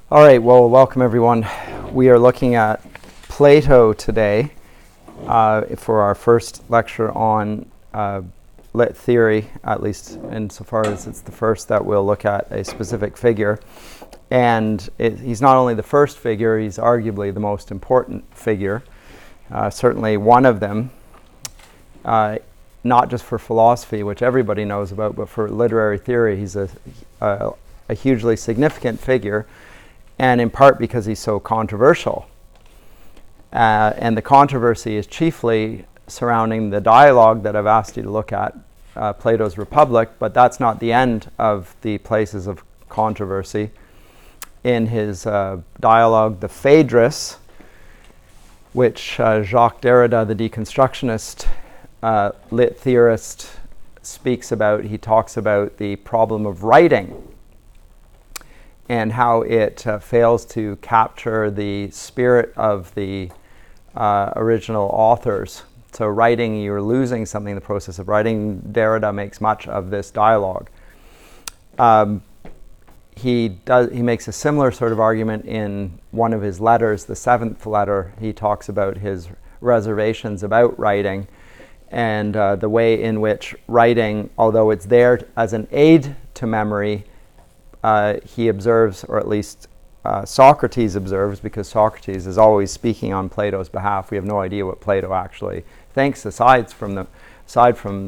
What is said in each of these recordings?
All right, well, welcome everyone. We are looking at Plato today for our first lecture on lit theory, at least insofar as it's the first that we'll look at a specific figure. And he's not only the first figure, he's arguably the most important figure, certainly one of them, not just for philosophy, which everybody knows about, but for literary theory. He's a hugely significant figure, and in part because he's so controversial. And the controversy is chiefly surrounding the dialogue that I've asked you to look at, Plato's Republic, but that's not the end of the places of controversy. In his dialogue, the Phaedrus, which Jacques Derrida, the deconstructionist lit theorist, speaks about, he talks about the problem of writing and how it fails to capture the spirit of the original authors. So writing, you're losing something in the process of writing. Derrida makes much of this dialogue. He makes a similar sort of argument in one of his letters, the 7th letter. He talks about his reservations about writing and the way in which writing, although it's there as an aid to memory, he observes, or at least Socrates observes, because Socrates is always speaking on Plato's behalf. We have no idea what Plato actually thinks, aside from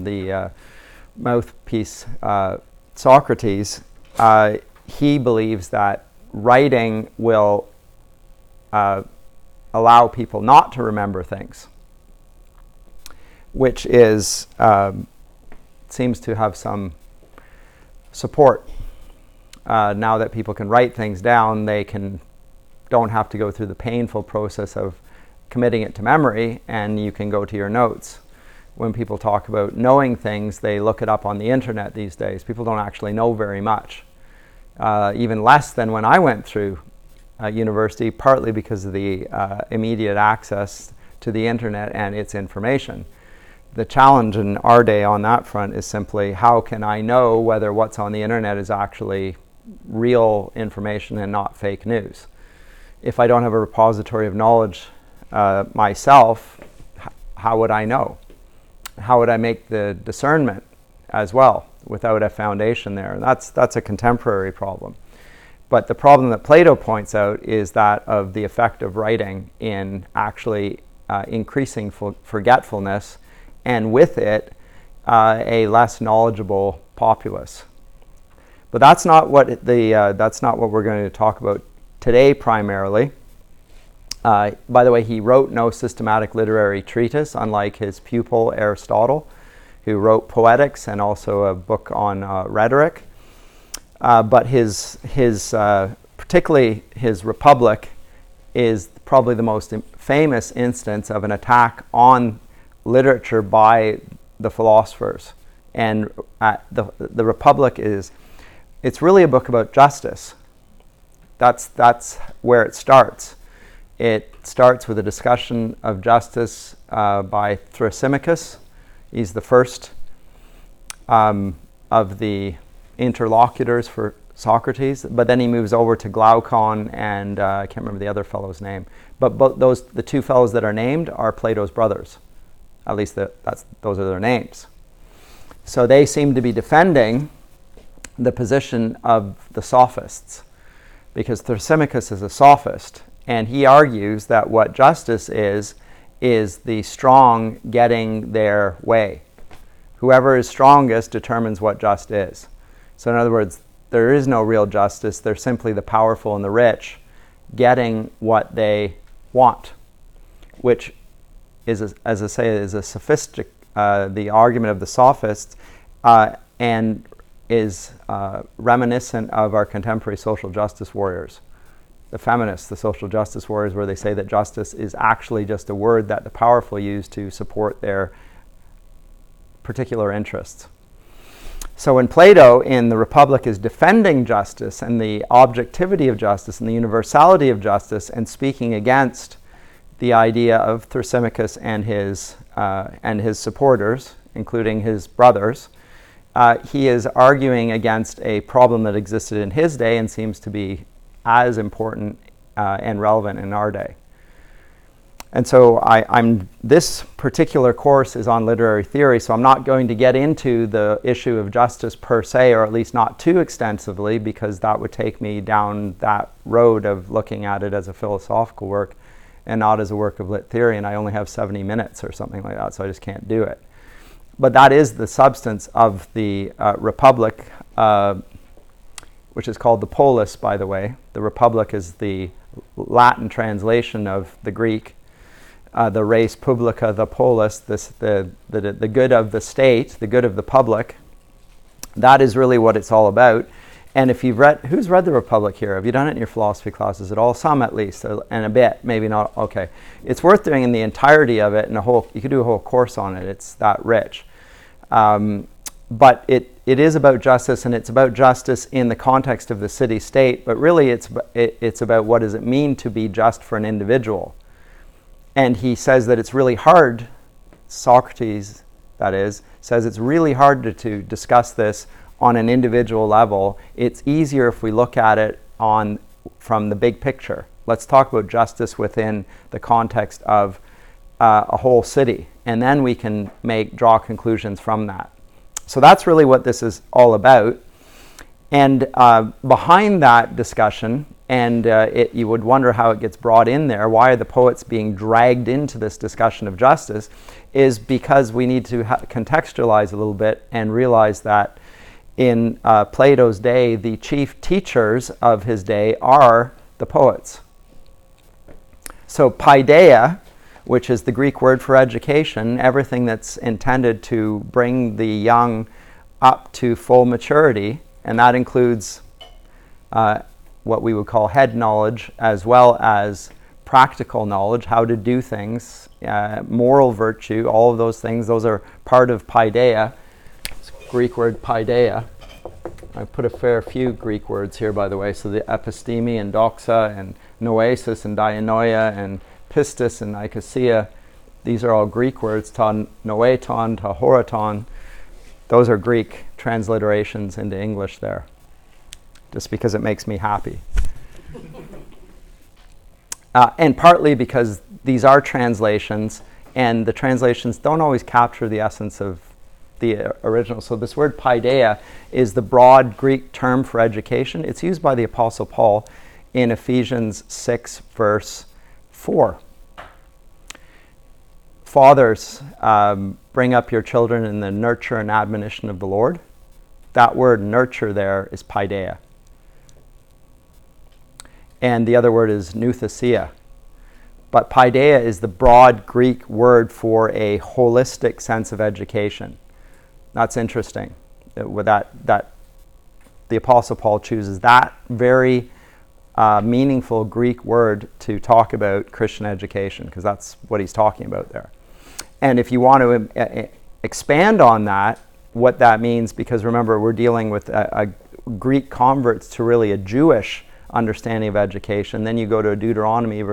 the mouthpiece Socrates. He believes that writing will allow people not to remember things, which is seems to have some support. Now that people can write things down, they don't have to go through the painful process of committing it to memory, and you can go to your notes. When people talk about knowing things, they look it up on the internet these days. People don't actually know very much, even less than when I went through university, partly because of the immediate access to the internet and its information. The challenge in our day on that front is simply, how can I know whether what's on the internet is actually real information and not fake news? If I don't have a repository of knowledge myself, how would I know? How would I make the discernment as well without a foundation there? And that's a contemporary problem. But the problem that Plato points out is that of the effect of writing in actually increasing forgetfulness, and with it a less knowledgeable populace. But that's not what we're going to talk about today primarily. By the way, he wrote no systematic literary treatise, unlike his pupil Aristotle, who wrote Poetics and also a book on rhetoric. But his particularly his Republic is probably the most famous instance of an attack on literature by the philosophers. And the Republic it's really a book about justice. That's where it starts. It starts with a discussion of justice by Thrasymachus. He's the first of the interlocutors for Socrates, but then he moves over to Glaucon and I can't remember the other fellow's name. But the two fellows that are named are Plato's brothers. At least those are their names. So they seem to be defending the position of the Sophists, because Thrasymachus is a Sophist, and he argues that what justice is the strong getting their way. Whoever is strongest determines what just is. So in other words, there is no real justice. They're simply the powerful and the rich getting what they want, which is, as I say, is a sophistic, the argument of the Sophists, and is reminiscent of our contemporary social justice warriors, the feminists, the social justice warriors, where they say that justice is actually just a word that the powerful use to support their particular interests. So when Plato in the Republic is defending justice and the objectivity of justice and the universality of justice, and speaking against the idea of Thrasymachus and his supporters, including his brothers, he is arguing against a problem that existed in his day and seems to be as important and relevant in our day. And so this particular course is on literary theory, so I'm not going to get into the issue of justice per se, or at least not too extensively, because that would take me down that road of looking at it as a philosophical work and not as a work of lit theory, and I only have 70 minutes or something like that, so I just can't do it. But that is the substance of the Republic, which is called the Polis, by the way. The Republic is the Latin translation of the Greek. The res publica, the polis, the good of the state, the good of the public. That is really what it's all about. And if you've read, who's read the Republic here? Have you done it in your philosophy classes at all? Some at least, and a bit, maybe not. Okay, it's worth doing in the entirety of it, and you could do a whole course on it. It's that rich. But it is about justice, and it's about justice in the context of the city-state. But really, it's about what does it mean to be just for an individual. And he says that it's really hard, Socrates, that is, says it's really hard to discuss this on an individual level. It's easier if we look at it from the big picture. Let's talk about justice within the context of a whole city, and then we can draw conclusions from that. So that's really what this is all about. And behind that discussion, and you would wonder how it gets brought in there, why are the poets being dragged into this discussion of justice, is because we need to contextualize a little bit and realize that in Plato's day, the chief teachers of his day are the poets. So paideia, which is the Greek word for education, everything that's intended to bring the young up to full maturity, and that includes what we would call head knowledge, as well as practical knowledge, how to do things, moral virtue, all of those things. Those are part of paideia. It's Greek word paideia. I put a fair few Greek words here, by the way. So the episteme and doxa and noesis and dianoia and pistis and ikasia, these are all Greek words. Ta noeton, ta horaton. Those are Greek transliterations into English there, just because it makes me happy. And partly because these are translations, and the translations don't always capture the essence of the original. So this word paideia is the broad Greek term for education. It's used by the Apostle Paul in Ephesians 6, verse 4. Fathers, bring up your children in the nurture and admonition of the Lord. That word nurture there is paideia. And the other word is nouthesia. But paideia is the broad Greek word for a holistic sense of education. That's interesting. That the Apostle Paul chooses that very meaningful Greek word to talk about Christian education, because that's what he's talking about there. And if you want to expand on that, what that means, because remember, we're dealing with a Greek converts to really a Jewish understanding of education. Then you go to Deuteronomy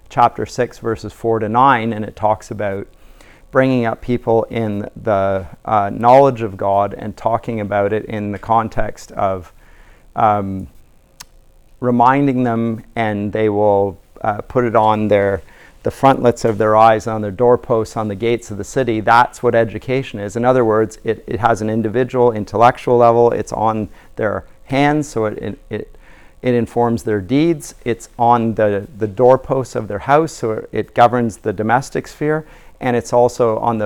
chapter 6, verses 4 to 9, and it talks about bringing up people in the knowledge of God and talking about it in the context of reminding them, and they will put it on the frontlets of their eyes, on their doorposts, on the gates of the city. That's what education is. In other words, it has an individual intellectual level. It's on their hands, so it informs their deeds. It's on the doorposts of their house, so it governs the domestic sphere, and it's also on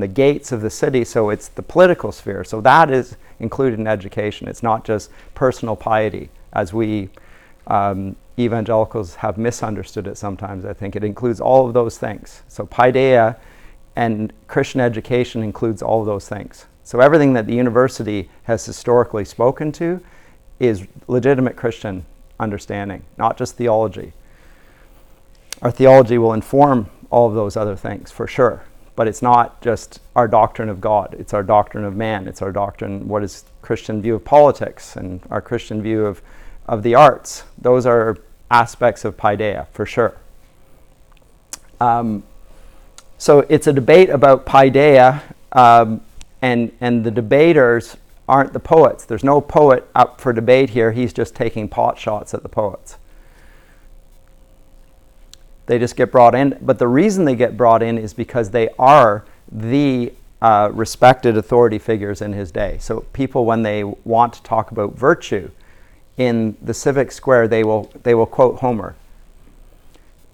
the gates of the city, so it's the political sphere. So that is included in education. It's not just personal piety, as we evangelicals have misunderstood it sometimes. I think it includes all of those things. So paideia and Christian education includes all of those things. So everything that the university has historically spoken to is legitimate Christian understanding, not just theology. Our theology will inform all of those other things, for sure. But it's not just our doctrine of God. It's our doctrine of man. It's our doctrine, what is Christian view of politics, and our Christian view of the arts. Those are aspects of paideia, for sure. So it's a debate about paideia, and the debaters aren't the poets. There's no poet up for debate here. He's just taking pot shots at the poets. They just get brought in. But the reason they get brought in is because they are the respected authority figures in his day. So people, when they want to talk about virtue in the civic square, they will quote Homer,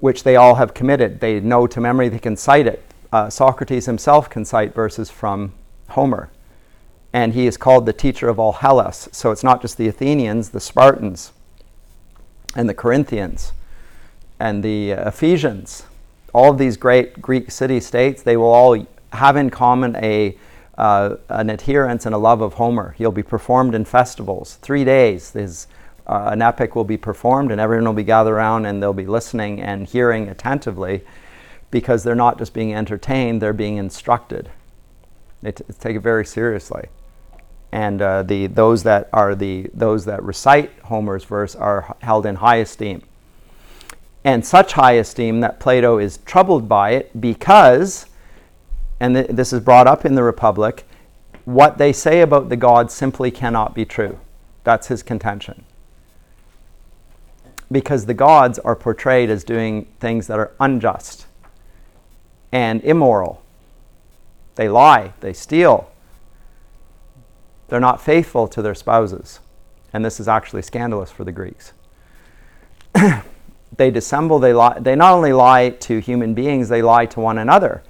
which they all have committed. They know to memory, they can cite it. Socrates himself can cite verses from Homer. And he is called the teacher of all Hellas. So it's not just the Athenians, the Spartans, and the Corinthians, and the Ephesians. All of these great Greek city-states, they will all have in common an adherence and a love of Homer. He'll be performed in festivals. 3 days, an epic will be performed, and everyone will be gathered around, and they'll be listening and hearing attentively, because they're not just being entertained, they're being instructed. They take it very seriously. And those that recite Homer's verse are held in high esteem. And such high esteem that Plato is troubled by it because, and this is brought up in the Republic, what they say about the gods simply cannot be true. That's his contention. Because the gods are portrayed as doing things that are unjust and immoral. They lie, they steal. They're not faithful to their spouses. And this is actually scandalous for the Greeks. They dissemble, they lie. They not only lie to human beings, they lie to one another.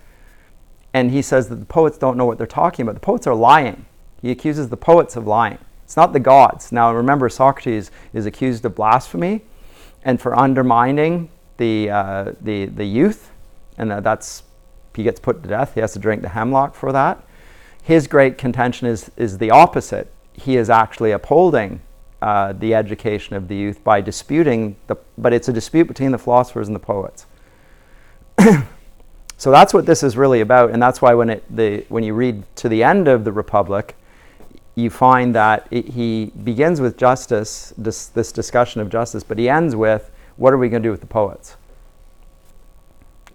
And he says that the poets don't know what they're talking about. The poets are lying. He accuses the poets of lying. It's not the gods. Now remember, Socrates is accused of blasphemy and for undermining the youth. And he gets put to death. He has to drink the hemlock for that. His great contention is the opposite. He is actually upholding the education of the youth by disputing, but it's a dispute between the philosophers and the poets. So that's what this is really about, and that's why when you read to the end of the Republic, you find that he begins with justice, this discussion of justice, but he ends with, what are we going to do with the poets?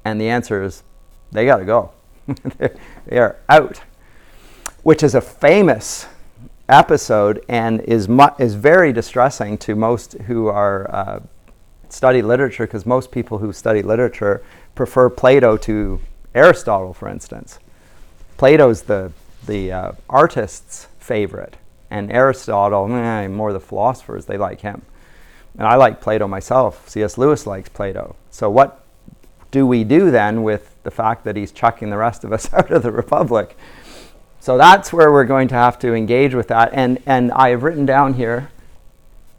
And the answer is, they got to go. They are out, which is a famous episode and is very distressing to most who are study literature, because most people who study literature prefer Plato to Aristotle, for instance. Plato's the artist's favorite, and Aristotle, more the philosophers, they like him. And I like Plato myself. C.S. Lewis likes Plato. So what do we do then with the fact that he's chucking the rest of us out of the Republic? So that's where we're going to have to engage with that. And I have written down here,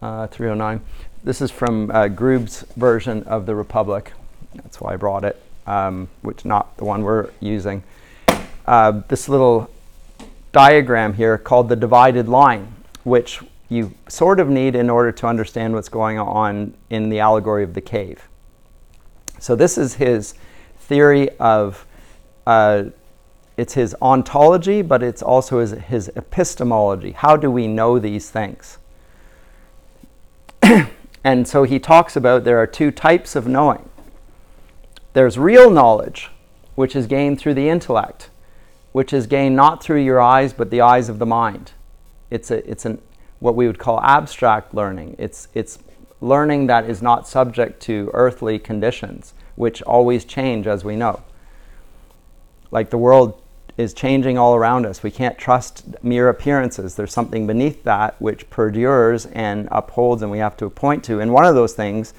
309, this is from Grube's version of the Republic. That's why I brought it, which not the one we're using. This little diagram here called the divided line, which you sort of need in order to understand what's going on in the allegory of the cave. So this is his theory of, it's his ontology, but it's also his epistemology. How do we know these things? And so he talks about there are two types of knowing. There's real knowledge, which is gained through the intellect, which is gained not through your eyes, but the eyes of the mind. It's what we would call abstract learning. It's learning that is not subject to earthly conditions, which always change, as we know. Like the world is changing all around us. We can't trust mere appearances. There's something beneath that which perdures and upholds, and we have to point to. And one of those things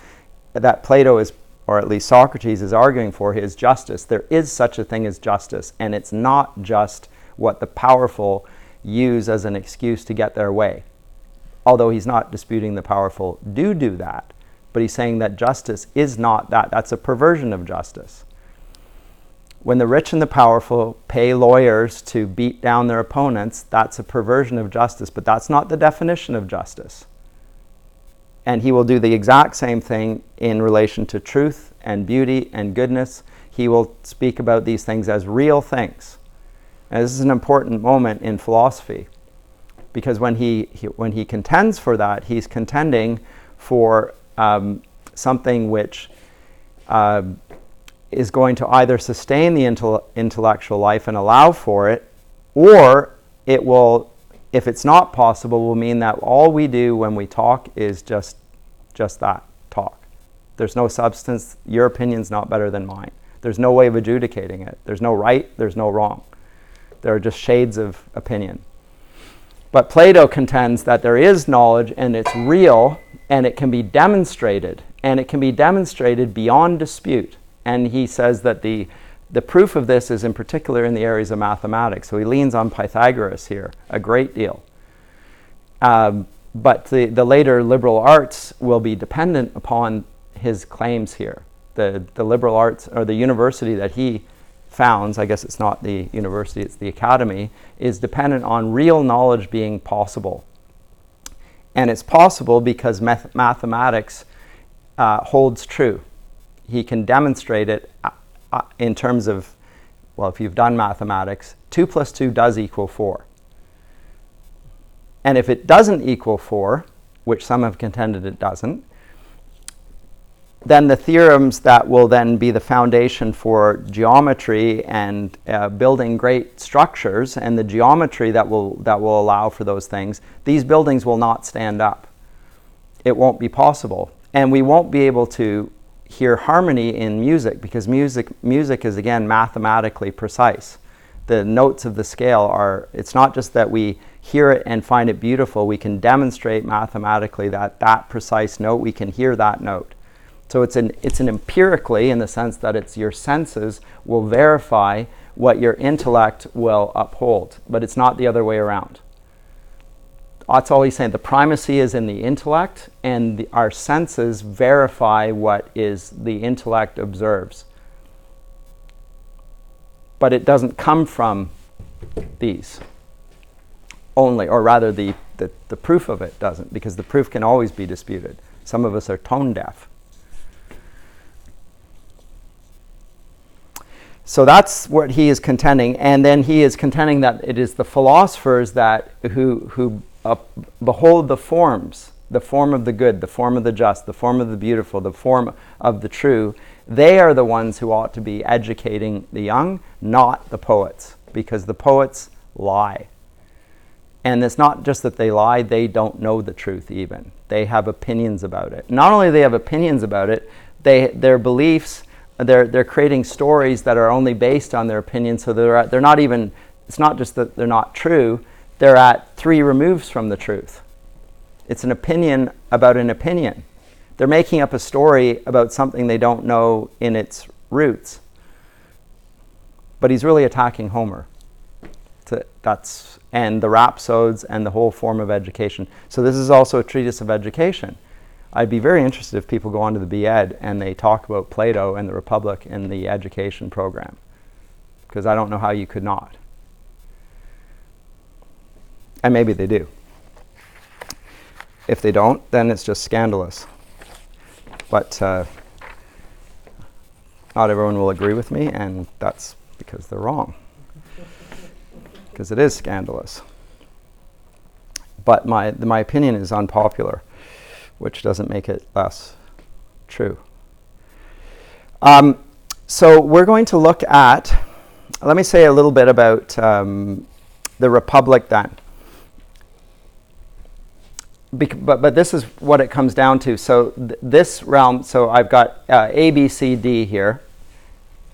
that Plato is, or at least Socrates is arguing for, is justice. There is such a thing as justice, and it's not just what the powerful use as an excuse to get their way. Although he's not disputing the powerful do that, but he's saying that justice is not that. That's a perversion of justice. When the rich and the powerful pay lawyers to beat down their opponents, that's a perversion of justice, but that's not the definition of justice. And he will do the exact same thing in relation to truth and beauty and goodness. He will speak about these things as real things. And this is an important moment in philosophy, because when he contends for that, he's contending for something which is going to either sustain the intellectual life and allow for it, or it will if it's not possible, will mean that all we do when we talk is just that, talk. There's no substance. Your opinion's not better than mine. There's no way of adjudicating it. There's no right, there's no wrong. There are just shades of opinion. But Plato contends that there is knowledge and it's real and it can be demonstrated, and it can be demonstrated beyond dispute. And he says that the proof of this is in particular in the areas of mathematics. So he leans on Pythagoras here a great deal. But the later liberal arts will be dependent upon his claims here. The liberal arts, or the university that he founds, I guess it's not the university, it's the academy, is dependent on real knowledge being possible. And it's possible because mathematics holds true. He can demonstrate it in terms of, well, if you've done mathematics, 2 plus 2 does equal 4. And if it doesn't equal 4, which some have contended it doesn't, then the theorems that will then be the foundation for geometry and building great structures, and the geometry that will allow for those things, these buildings will not stand up. It won't be possible. And we won't be able to hear harmony in music, because music is, again, mathematically precise. The notes of the scale are, it's not just that we hear it and find it beautiful, we can demonstrate mathematically that precise note, we can hear that note. So it's an empirically, in the sense that it's your senses will verify what your intellect will uphold, but it's not the other way around. That's all he's saying. The primacy is in the intellect, and our senses verify what is the intellect observes. But it doesn't come from these only, or rather the proof of it doesn't, because the proof can always be disputed. Some of us are tone deaf. So that's what he is contending, and then he is contending that it is the philosophers that who behold the forms, the form of the good, the form of the just, the form of the beautiful, the form of the true. They are the ones who ought to be educating the young, not the poets, because the poets lie. And it's not just that they lie, they don't know the truth even. They have opinions about it. Not only do they have opinions about it, their beliefs, they're creating stories that are only based on their opinions, so they're not even, it's not just that they're not true, they're at 3 removes from the truth. It's an opinion about an opinion. They're making up a story about something they don't know in its roots. But he's really attacking Homer. And the rhapsodes and the whole form of education. So this is also a treatise of education. I'd be very interested if people go on to the B.Ed and they talk about Plato and the Republic in the education program, because I don't know how you could not. And maybe they do. If they don't, then it's just scandalous. But not everyone will agree with me, and that's because they're wrong. Because it is scandalous. But my opinion is unpopular, which doesn't make it less true. So we're going to look at, let me say a little bit about the Republic then. But this is what it comes down to. So this realm, so I've got A, B, C, D here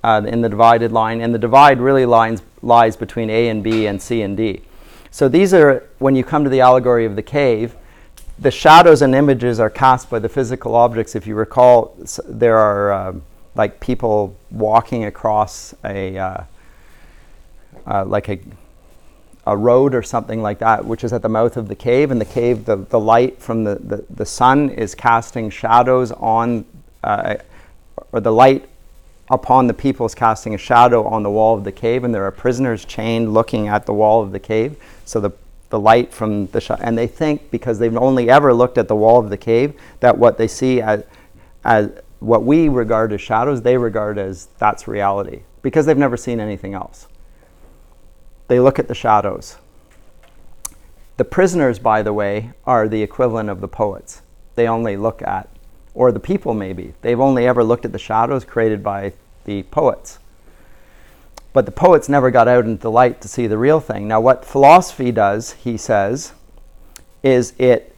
in the divided line, and the divide really lies between A and B and C and D. So these are, when you come to the allegory of the cave, the shadows and images are cast by the physical objects. If you recall, there are like people walking across a road or something like that, which is at the mouth of the cave. And the cave, the light from the sun is casting shadows on, or the light upon the people is casting a shadow on the wall of the cave, and there are prisoners chained looking at the wall of the cave. So the light from the and they think, because they've only ever looked at the wall of the cave, that what they see as what we regard as shadows, they regard as that's reality, because they've never seen anything else. They look at the shadows. The prisoners, by the way, are the equivalent of the poets. They only look at, or the people maybe, they've only ever looked at the shadows created by the poets. But the poets never got out into the light to see the real thing. Now, what philosophy does, he says, is it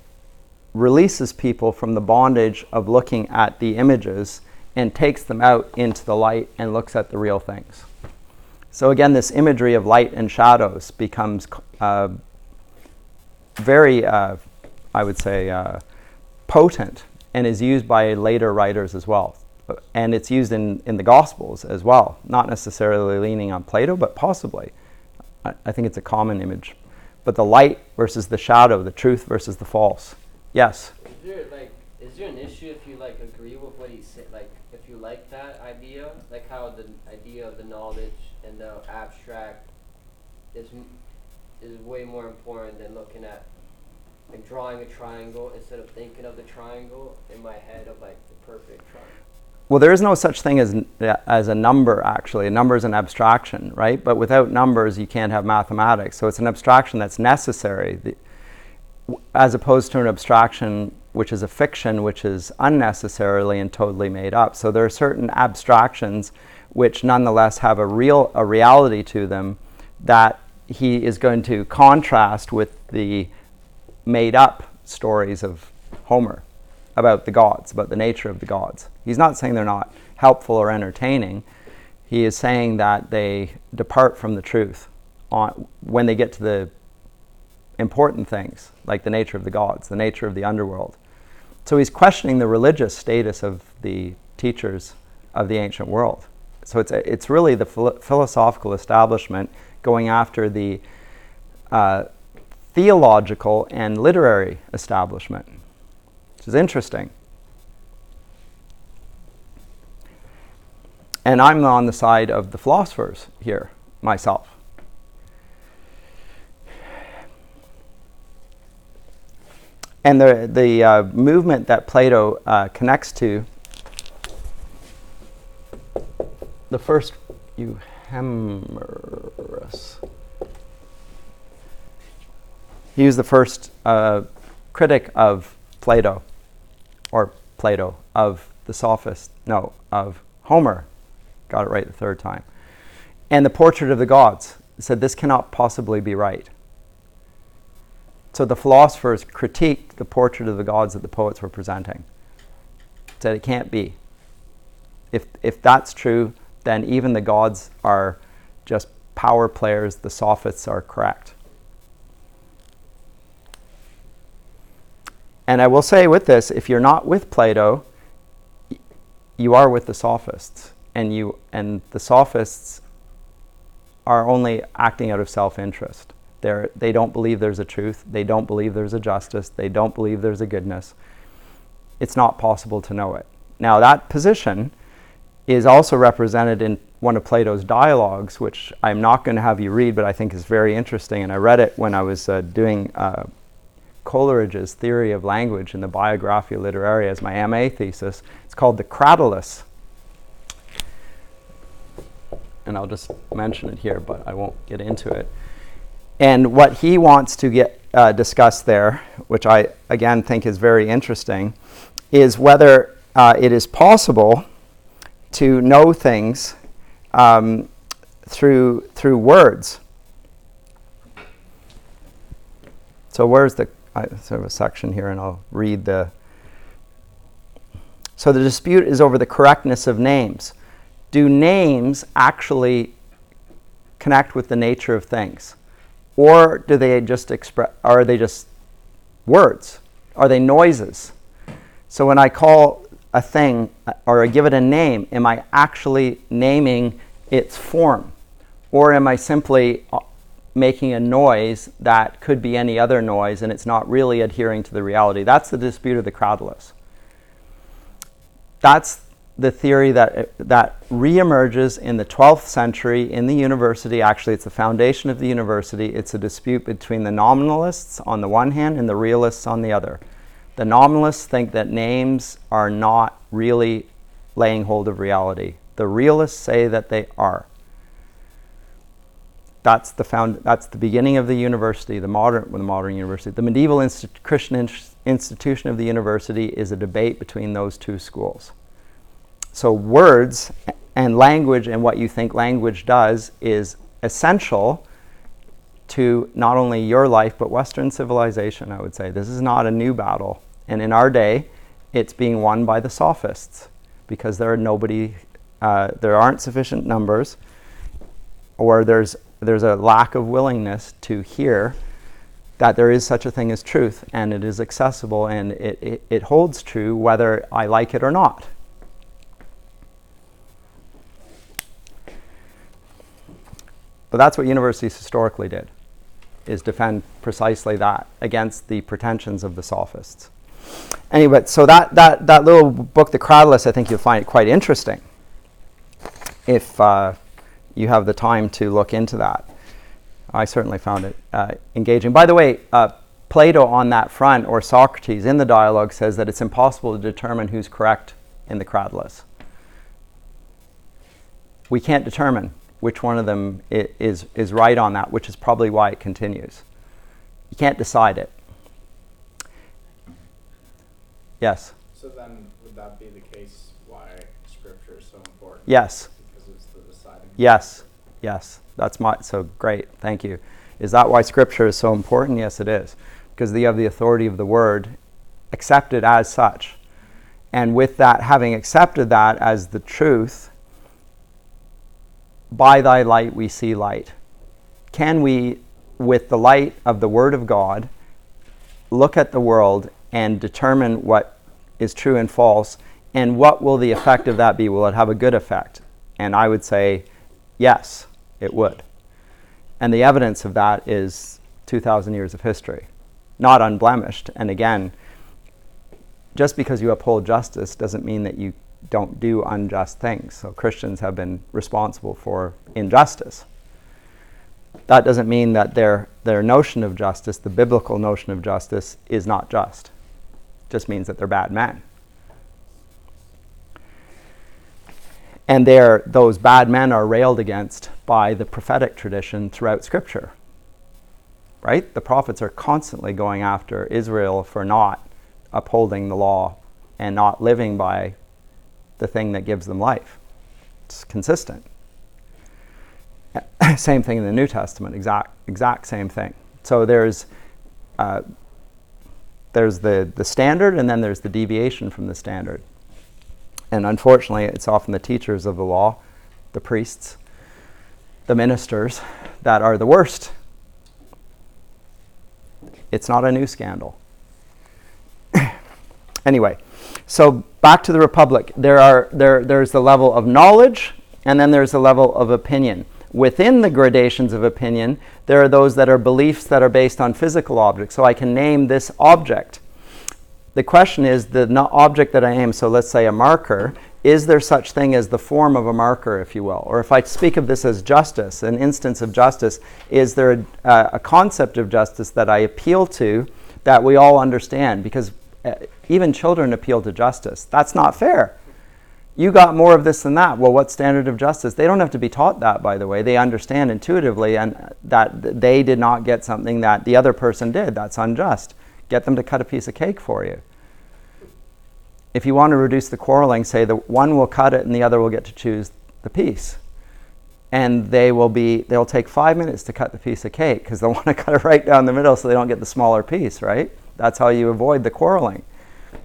releases people from the bondage of looking at the images and takes them out into the light and looks at the real things. So again, this imagery of light and shadows becomes very, I would say, potent, and is used by later writers as well. And it's used in the Gospels as well, not necessarily leaning on Plato, but possibly. I think it's a common image. But the light versus the shadow, the truth versus the false. Yes? Is there an issue if you agree with what he said, if you like that idea, like how the idea of the knowledge and the abstract is way more important than looking at drawing a triangle instead of thinking of the triangle in my head of the perfect triangle? Well, there is no such thing as a number, actually. A number is an abstraction, right? But without numbers, you can't have mathematics. So it's an abstraction that's necessary, as opposed to an abstraction which is a fiction, which is unnecessarily and totally made up. So there are certain abstractions which nonetheless have a reality to them that he is going to contrast with the made-up stories of Homer about the gods, about the nature of the gods. He's not saying they're not helpful or entertaining. He is saying that they depart from the truth when they get to the important things, like the nature of the gods, the nature of the underworld. So he's questioning the religious status of the teachers of the ancient world. So it's really the philosophical establishment going after the theological and literary establishment, which is interesting. And I'm on the side of the philosophers here, myself. And the movement that Plato connects to, the first Euhemerus. He was the first critic of Plato, of the Sophists, of Homer. Got it right the third time. And the portrait of the gods said this cannot possibly be right. So the philosophers critiqued the portrait of the gods that the poets were presenting. Said it can't be. If that's true, then even the gods are just power players. The Sophists are correct. And I will say with this, if you're not with Plato, you are with the Sophists. And the Sophists are only acting out of self-interest. They don't believe there's a truth. They don't believe there's a justice. They don't believe there's a goodness. It's not possible to know it. Now, that position is also represented in one of Plato's dialogues, which I'm not going to have you read, but I think is very interesting. And I read it when I was doing Coleridge's Theory of Language in the Biographia Literaria as my MA thesis. It's called The Cratylus. And I'll just mention it here, but I won't get into it. And what he wants to get discussed there, which I again think is very interesting, is whether it is possible to know things through words. So where's the sort of a section here, and I'll read the. So the dispute is over the correctness of names. Do names actually connect with the nature of things? Or do they just are they just words? Are they noises? So when I call a thing or I give it a name, am I actually naming its form? Or am I simply making a noise that could be any other noise and it's not really adhering to the reality? That's the dispute of the Cratylus. That's the theory that reemerges in the 12th century in the university. Actually, it's the foundation of the university. It's a dispute between the nominalists on the one hand and the realists on the other. The nominalists think that names are not really laying hold of reality. The realists say that they are. That's the beginning of the university, the modern university. The medieval Christian institution of the university is a debate between those two schools. So words And language and what you think language does is essential to not only your life, but Western civilization, I would say. This is not a new battle. And in our day, it's being won by the Sophists because there aren't sufficient numbers, or there's a lack of willingness to hear that there is such a thing as truth, and it is accessible, and it holds true whether I like it or not. But that's what universities historically did, is defend precisely that against the pretensions of the Sophists. Anyway, so that little book, The Cradulus, I think you'll find it quite interesting if you have the time to look into that. I certainly found it engaging. By the way, Plato on that front, or Socrates in the dialogue, says that it's impossible to determine who's correct in the Cradulus. We can't determine which one of them is right on that, which is probably why it continues. You can't decide it. Yes? So then, would that be the case why Scripture is so important? Yes. Because it's the deciding. Yes. That's so great. Thank you. Is that why Scripture is so important? Yes, it is. Because you have the authority of the Word accepted as such. And with that, having accepted that as the truth, by thy light we see light. Can we, with the light of the Word of God, look at the world and determine what is true and false, and what will the effect of that be? Will it have a good effect? And I would say, yes, it would. And the evidence of that is 2,000 years of history, not unblemished. And again, just because you uphold justice doesn't mean that you don't do unjust things. So Christians have been responsible for injustice. That doesn't mean that their notion of justice, the biblical notion of justice, is not just. It just means that they're bad men. And those bad men are railed against by the prophetic tradition throughout Scripture. Right? The prophets are constantly going after Israel for not upholding the law and not living by the thing that gives them life. It's consistent. Same thing in the New Testament, exact same thing. So there's the standard, and then there's the deviation from the standard. And unfortunately, it's often the teachers of the law, the priests, the ministers, that are the worst. It's not a new scandal. Anyway, so back to the Republic. There's the level of knowledge, and then there's the level of opinion. Within the gradations of opinion, there are those that are beliefs that are based on physical objects. So I can name this object. The question is the object that I name, so let's say a marker, is there such thing as the form of a marker, if you will? Or if I speak of this as justice, an instance of justice, is there a concept of justice that I appeal to that we all understand? Because even children appeal to justice. That's not fair. You got more of this than that. Well, what standard of justice? They don't have to be taught that, by the way. They understand intuitively and that they did not get something that the other person did. That's unjust. Get them to cut a piece of cake for you. If you want to reduce the quarreling, say the one will cut it and the other will get to choose the piece. And they'll take 5 minutes to cut the piece of cake because they'll want to cut it right down the middle so they don't get the smaller piece, right? That's how you avoid the quarreling.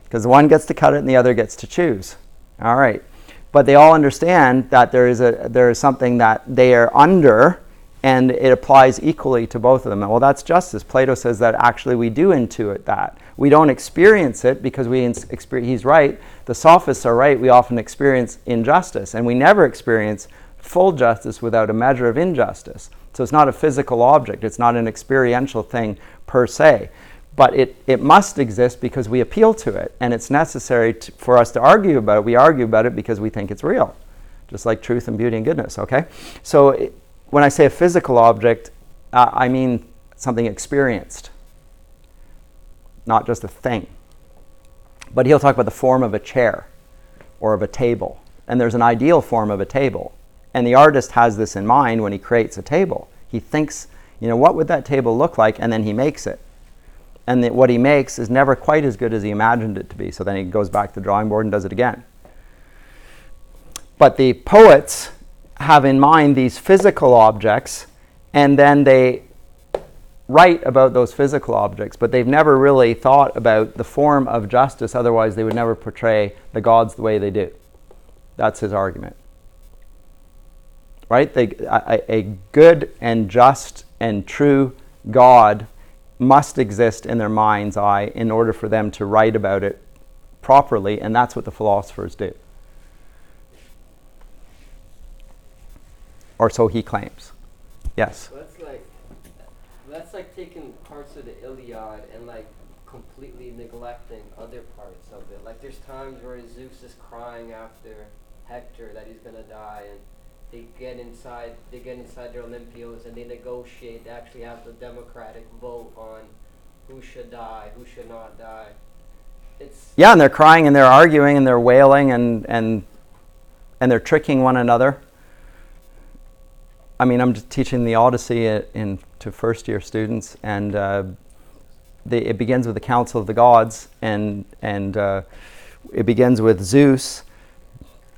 Because one gets to cut it and the other gets to choose. All right. But they all understand that there is something that they are under, and it applies equally to both of them. Well, that's justice. Plato says that actually we do intuit that. We don't experience it because he's right. The Sophists are right. We often experience injustice, and we never experience full justice without a measure of injustice. So it's not a physical object. It's not an experiential thing per se. But it must exist because we appeal to it, and it's necessary for us to argue about it. We argue about it because we think it's real, just like truth and beauty and goodness, okay? So when I say a physical object, I mean something experienced, not just a thing. But he'll talk about the form of a chair or of a table, and there's an ideal form of a table. And the artist has this in mind when he creates a table. He thinks, what would that table look like, and then he makes it. And what he makes is never quite as good as he imagined it to be. So then he goes back to the drawing board and does it again. But the poets have in mind these physical objects, and then they write about those physical objects, but they've never really thought about the form of justice, otherwise they would never portray the gods the way they do. That's his argument. Right? A good and just and true God must exist in their mind's eye in order for them to write about it properly, and that's what the philosophers do. Or so he claims. Yes? So that's like taking parts of the Iliad and like completely neglecting other parts of it. Like there's times where Zeus is crying after Hector that he's gonna die, and they get inside their Olympios and they negotiate. They actually have the democratic vote on who should die, who should not die. And they're crying and they're arguing and they're wailing and they're tricking one another. I mean, I'm just teaching the Odyssey to first-year students, and it begins with the Council of the Gods, and it begins with Zeus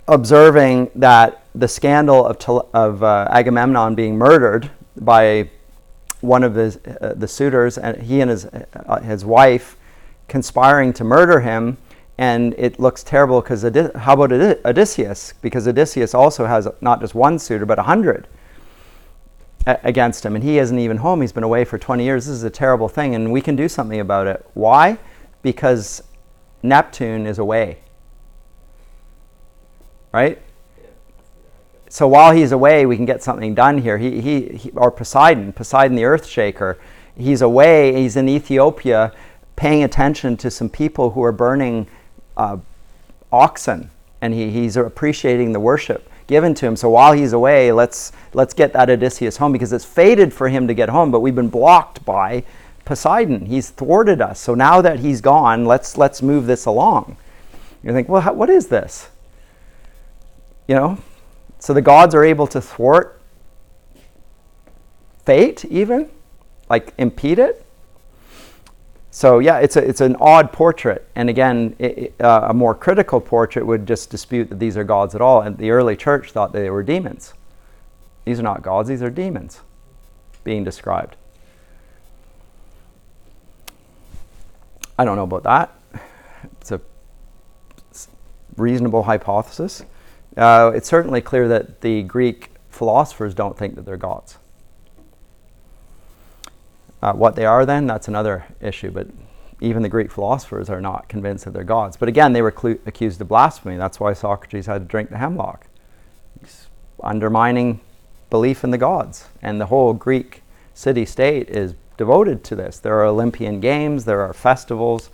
observing that the scandal of Agamemnon being murdered by one of the suitors, and he and his wife conspiring to murder him, and it looks terrible because how about Odysseus? Because Odysseus also has not just one suitor but 100 against him, and he isn't even home. He's been away for 20 years. This is a terrible thing, and we can do something about it. Why? Because Neptune is away. Right? So while he's away, we can get something done here. Or Poseidon the earth shaker, he's away, he's in Ethiopia paying attention to some people who are burning oxen, and he's appreciating the worship given to him. So while he's away, let's get that Odysseus home, because it's fated for him to get home, but we've been blocked by Poseidon. He's thwarted us. So now that he's gone, let's move this along. You think, well, what is this? You know? So the gods are able to thwart fate, even, like impede it. So yeah, it's an odd portrait, and again, a more critical portrait would just dispute that these are gods at all. And the early church thought they were demons. These are not gods; these are demons being described. I don't know about that. It's a reasonable hypothesis. It's certainly clear that the Greek philosophers don't think that they're gods. What they are then, that's another issue, but even the Greek philosophers are not convinced that they're gods. But again, they were accused of blasphemy. That's why Socrates had to drink the hemlock. He's undermining belief in the gods. And the whole Greek city-state is devoted to this. There are Olympian games, there are festivals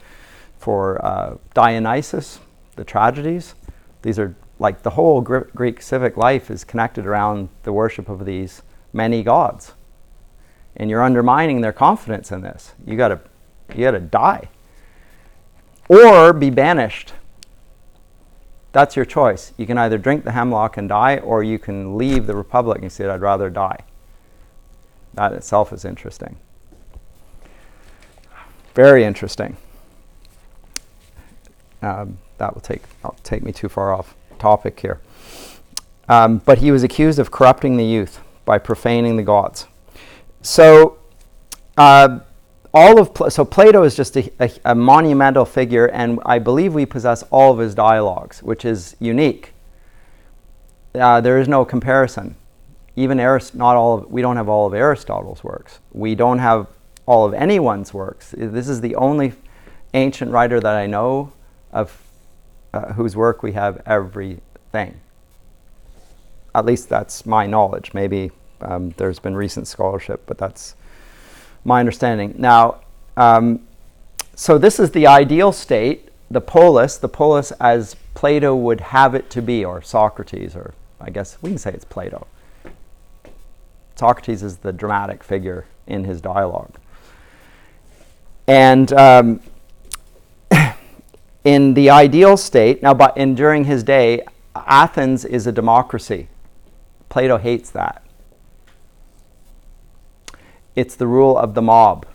for Dionysus, the tragedies. These are like the whole Greek civic life is connected around the worship of these many gods. And you're undermining their confidence in this. You gotta die. Or be banished. That's your choice. You can either drink the hemlock and die, or you can leave the Republic and say, I'd rather die. That itself is interesting. Very interesting. That will take me too far off topic here. But he was accused of corrupting the youth by profaning the gods. So, so Plato is just a monumental figure, and I believe we possess all of his dialogues, which is unique. There is no comparison. Even we don't have all of Aristotle's works. We don't have all of anyone's works. This is the only ancient writer that I know of whose work we have everything. At least that's my knowledge. Maybe there's been recent scholarship, but that's my understanding. Now, so this is the ideal state, the polis as Plato would have it to be, or Socrates, or I guess we can say it's Plato. Socrates is the dramatic figure in his dialogue. And in the ideal state, during his day, Athens is a democracy. Plato hates that. It's the rule of the mob.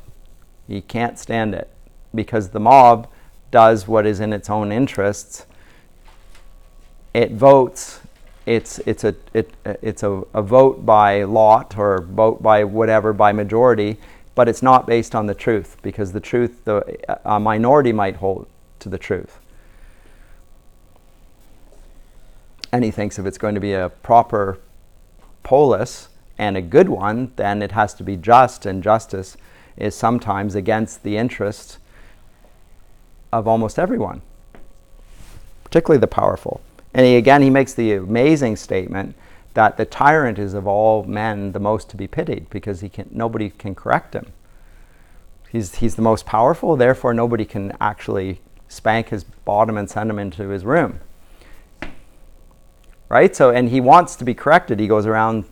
He can't stand it because the mob does what is in its own interests. It votes it's a vote by lot or vote by whatever, by majority, but it's not based on the truth, because the truth, a minority might hold to the truth. And he thinks if it's going to be a proper polis and a good one, then it has to be just, and justice is sometimes against the interests of almost everyone, particularly the powerful. And he makes the amazing statement that the tyrant is of all men the most to be pitied, because nobody can correct him. He's the most powerful, therefore nobody can actually spank his bottom and send him into his room. Right? So, and he wants to be corrected. He goes around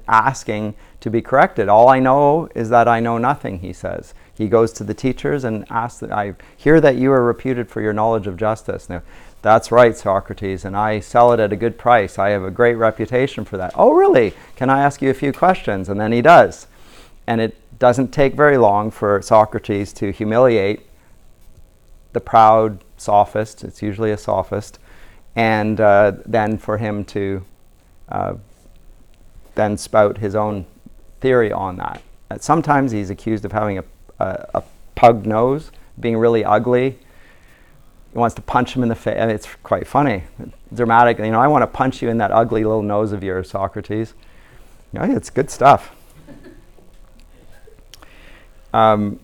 asking to be corrected. All I know is that I know nothing, he says. He goes to the teachers and asks that, I hear that you are reputed for your knowledge of justice. Now, that's right, Socrates, and I sell it at a good price. I have a great reputation for that. Oh, really? Can I ask you a few questions? And then he does. And it doesn't take very long for Socrates to humiliate the proud sophist. It's usually a sophist. And then for him to then spout his own theory on that. Sometimes he's accused of having a pug nose, being really ugly. He wants to punch him in the face. And it's quite funny, dramatic. I want to punch you in that ugly little nose of yours, Socrates. It's good stuff. And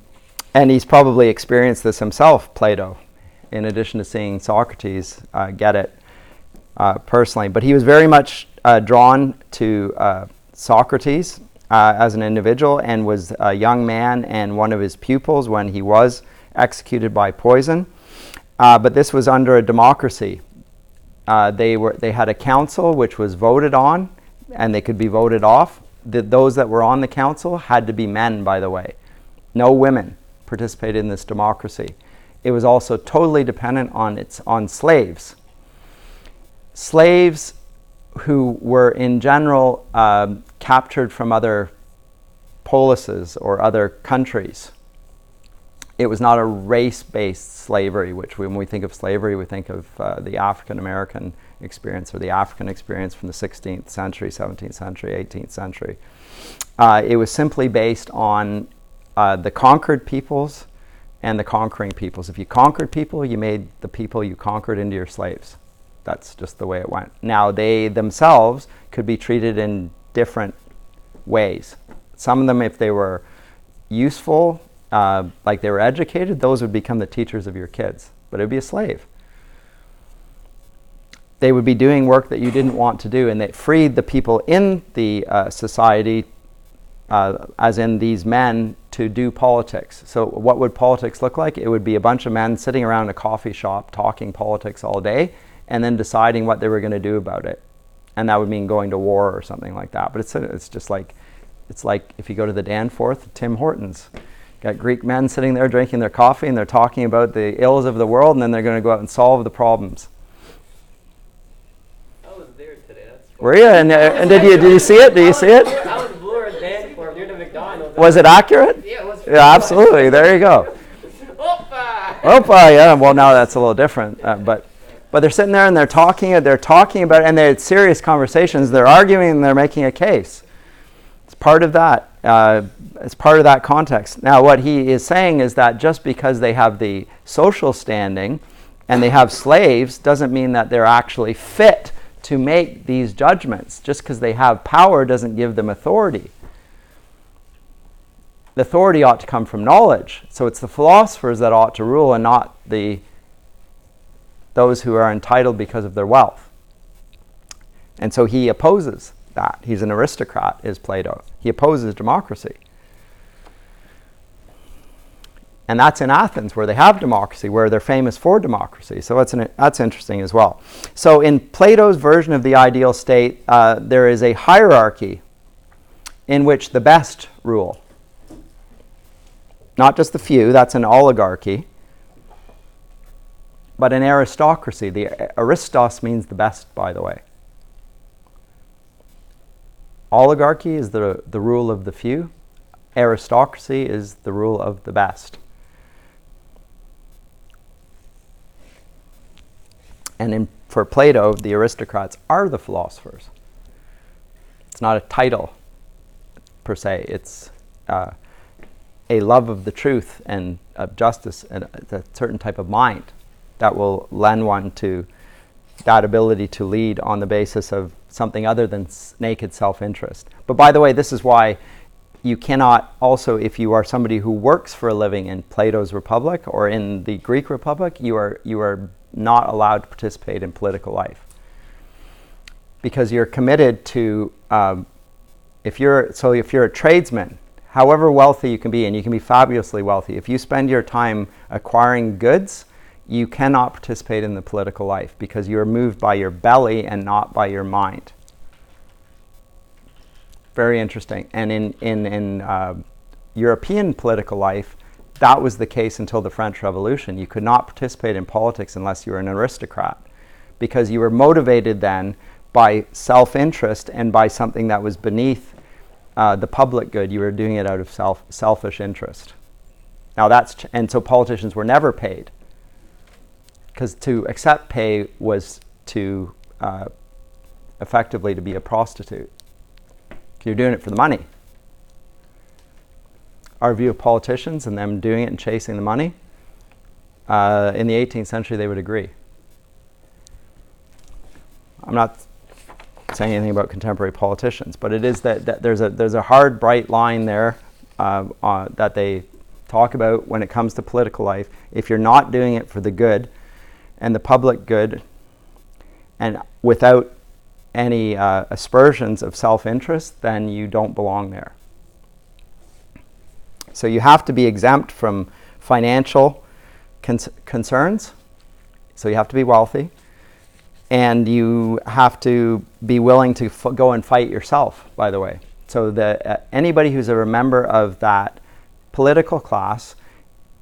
he's probably experienced this himself, Plato, in addition to seeing Socrates get it personally. But he was very much drawn to Socrates as an individual, and was a young man and one of his pupils when he was executed by poison. But this was under a democracy. They had a council which was voted on, and they could be voted off. Those that were on the council had to be men, by the way. No women participated in this democracy. It was also totally dependent on slaves. Slaves who were in general captured from other polises or other countries. It was not a race-based slavery, which when we think of slavery, we think of the African-American experience or the African experience from the 16th century, 17th century, 18th century. It was simply based on the conquered peoples and the conquering peoples. If you conquered people, you made the people you conquered into your slaves. That's just the way it went. Now, they themselves could be treated in different ways. Some of them, if they were useful, like they were educated, those would become the teachers of your kids. But it would be a slave. They would be doing work that you didn't want to do, and they freed the people in the society, as in these men, to do politics. So what would politics look like? It would be a bunch of men sitting around a coffee shop talking politics all day, and then deciding what they were going to do about it. And that would mean going to war or something like that. But it's just like, it's like if you go to the Danforth, Tim Hortons. Got Greek men sitting there drinking their coffee, and they're talking about the ills of the world, and then they're going to go out and solve the problems. I was there today. That's Were you? And did you see it? Do you see it? I was blue at Danforth near the McDonald's. Was it accurate? Yeah, it was. Yeah, absolutely. There you go. Opa! Yeah. Well, now that's a little different, but they're sitting there and they're talking about it, and they had serious conversations. They're arguing and they're making a case. It's part of that. It's part of that context. Now, what he is saying is that just because they have the social standing and they have slaves doesn't mean that they're actually fit to make these judgments. Just because they have power doesn't give them authority. The authority ought to come from knowledge. So it's the philosophers that ought to rule, and not those who are entitled because of their wealth. And so he opposes that. He's an aristocrat, is Plato. He opposes democracy. And that's in Athens, where they have democracy, where they're famous for democracy. So that's interesting as well. So in Plato's version of the ideal state, there is a hierarchy in which the best rule. Not just the few, that's an oligarchy, but an aristocracy. The aristos means the best, by the way. Oligarchy is the rule of the few. Aristocracy is the rule of the best. And in for Plato, the aristocrats are the philosophers. It's not a title per se. It's a love of the truth and of justice and a certain type of mind that will lend one to that ability to lead on the basis of something other than naked self-interest. But by the way, this is why you cannot also, if you are somebody who works for a living in Plato's Republic or in the Greek Republic, you are not allowed to participate in political life. Because you're committed to, if you're a tradesman, however wealthy you can be, and you can be fabulously wealthy, if you spend your time acquiring goods, you cannot participate in the political life because you are moved by your belly and not by your mind. Very interesting. And in European political life, that was the case until the French Revolution. You could not participate in politics unless you were an aristocrat because you were motivated then by self-interest and by something that was beneath the public good. You were doing it out of selfish interest. Now and so politicians were never paid because to accept pay was to effectively to be a prostitute. You're doing it for the money. Our view of politicians and them doing it and chasing the money, in the 18th century they would agree. I'm not saying anything about contemporary politicians, but it is that there's a hard, bright line there that they talk about when it comes to political life. If you're not doing it for the good and the public good and without any aspersions of self-interest, then you don't belong there. So you have to be exempt from financial concerns. So you have to be wealthy. And you have to be willing to go and fight yourself, by the way. So anybody who's a member of that political class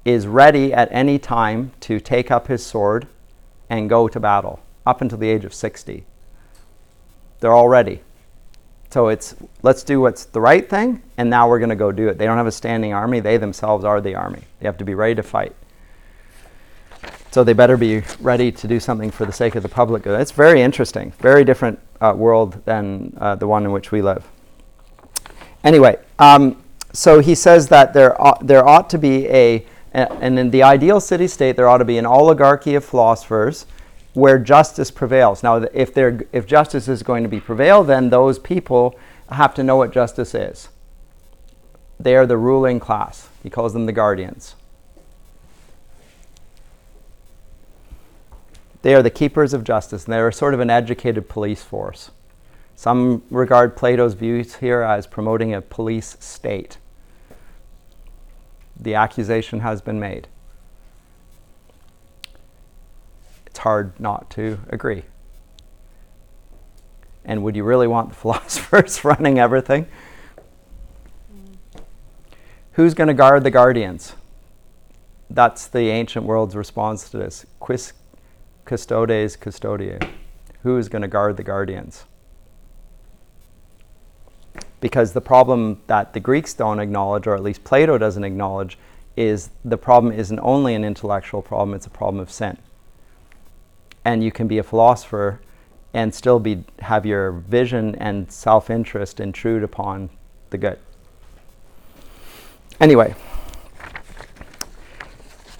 is ready at any time to take up his sword and go to battle, up until the age of 60. They're all ready. So let's do what's the right thing, and now we're going to go do it. They don't have a standing army. They themselves are the army. They have to be ready to fight. So they better be ready to do something for the sake of the public good. It's very interesting. Very different world than the one in which we live. Anyway, so he says that there ought to be and in the ideal city-state, there ought to be an oligarchy of philosophers where justice prevails. Now, if justice is going to be prevail, then those people have to know what justice is. They are the ruling class. He calls them the guardians. They are the keepers of justice, and they're sort of an educated police force. Some regard Plato's views here as promoting a police state. The accusation has been made. It's hard not to agree. And would you really want the philosophers running everything? Who's going to guard the guardians? That's the ancient world's response to this. Quis custodes custodiae. Who is going to guard the guardians? Because the problem that the Greeks don't acknowledge, or at least Plato doesn't acknowledge, is the problem isn't only an intellectual problem, it's a problem of sin. And you can be a philosopher and still have your vision and self-interest intrude upon the good. Anyway,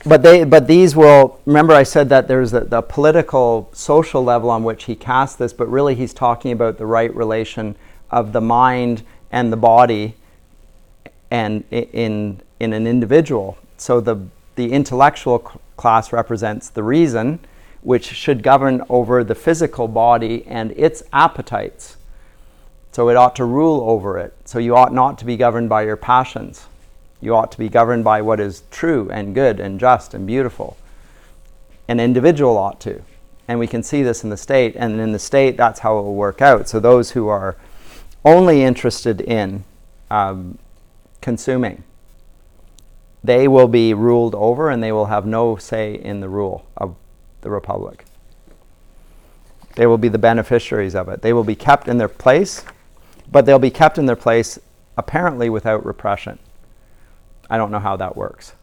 but these will, remember I said that there's the political, social level on which he casts this, but really he's talking about the right relation of the mind and the body and in an individual. So the intellectual class represents the reason, which should govern over the physical body and its appetites. So it ought to rule over it. So you ought not to be governed by your passions. You ought to be governed by what is true and good and just and beautiful. An individual ought to. And we can see this in the state. And in the state, that's how it will work out. So those who are only interested in consuming, they will be ruled over and they will have no say in the rule of the republic. They will be the beneficiaries of it. They will be kept in their place, but they'll be kept in their place apparently without repression. I don't know how that works.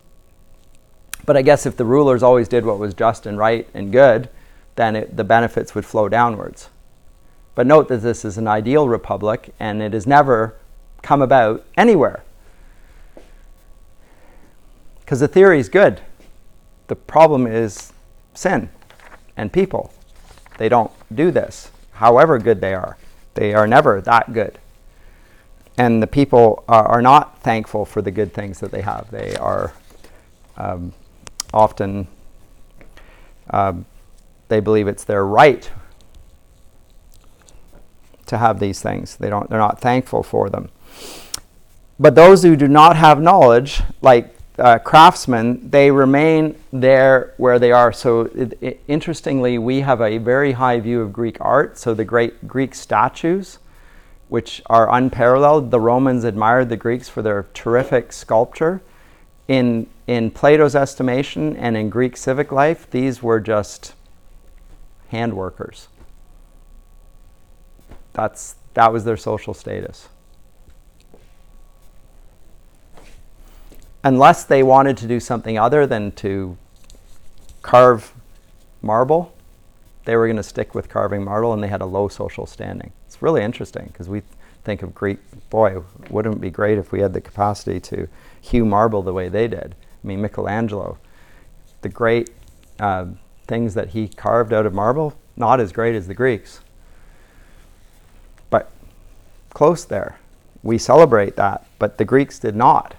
But I guess if the rulers always did what was just and right and good, then the benefits would flow downwards. But note that this is an ideal republic, and it has never come about anywhere. Because the theory is good. The problem is sin and people. They don't do this, however good they are. They are never that good. And the people are not thankful for the good things that they have. They are often, they believe it's their right to have these things. They're not thankful for them. But those who do not have knowledge, like craftsmen, they remain there where they are. So interestingly, we have a very high view of Greek art. So the great Greek statues, which are unparalleled. The Romans admired the Greeks for their terrific sculpture. In Plato's estimation and in Greek civic life, these were just hand workers. That was their social status. Unless they wanted to do something other than to carve marble, they were going to stick with carving marble, and they had a low social standing. It's really interesting because we think of Greek, boy, wouldn't it be great if we had the capacity to hew marble the way they did. I mean, Michelangelo, the great things that he carved out of marble, not as great as the Greeks. But close there. We celebrate that, but the Greeks did not.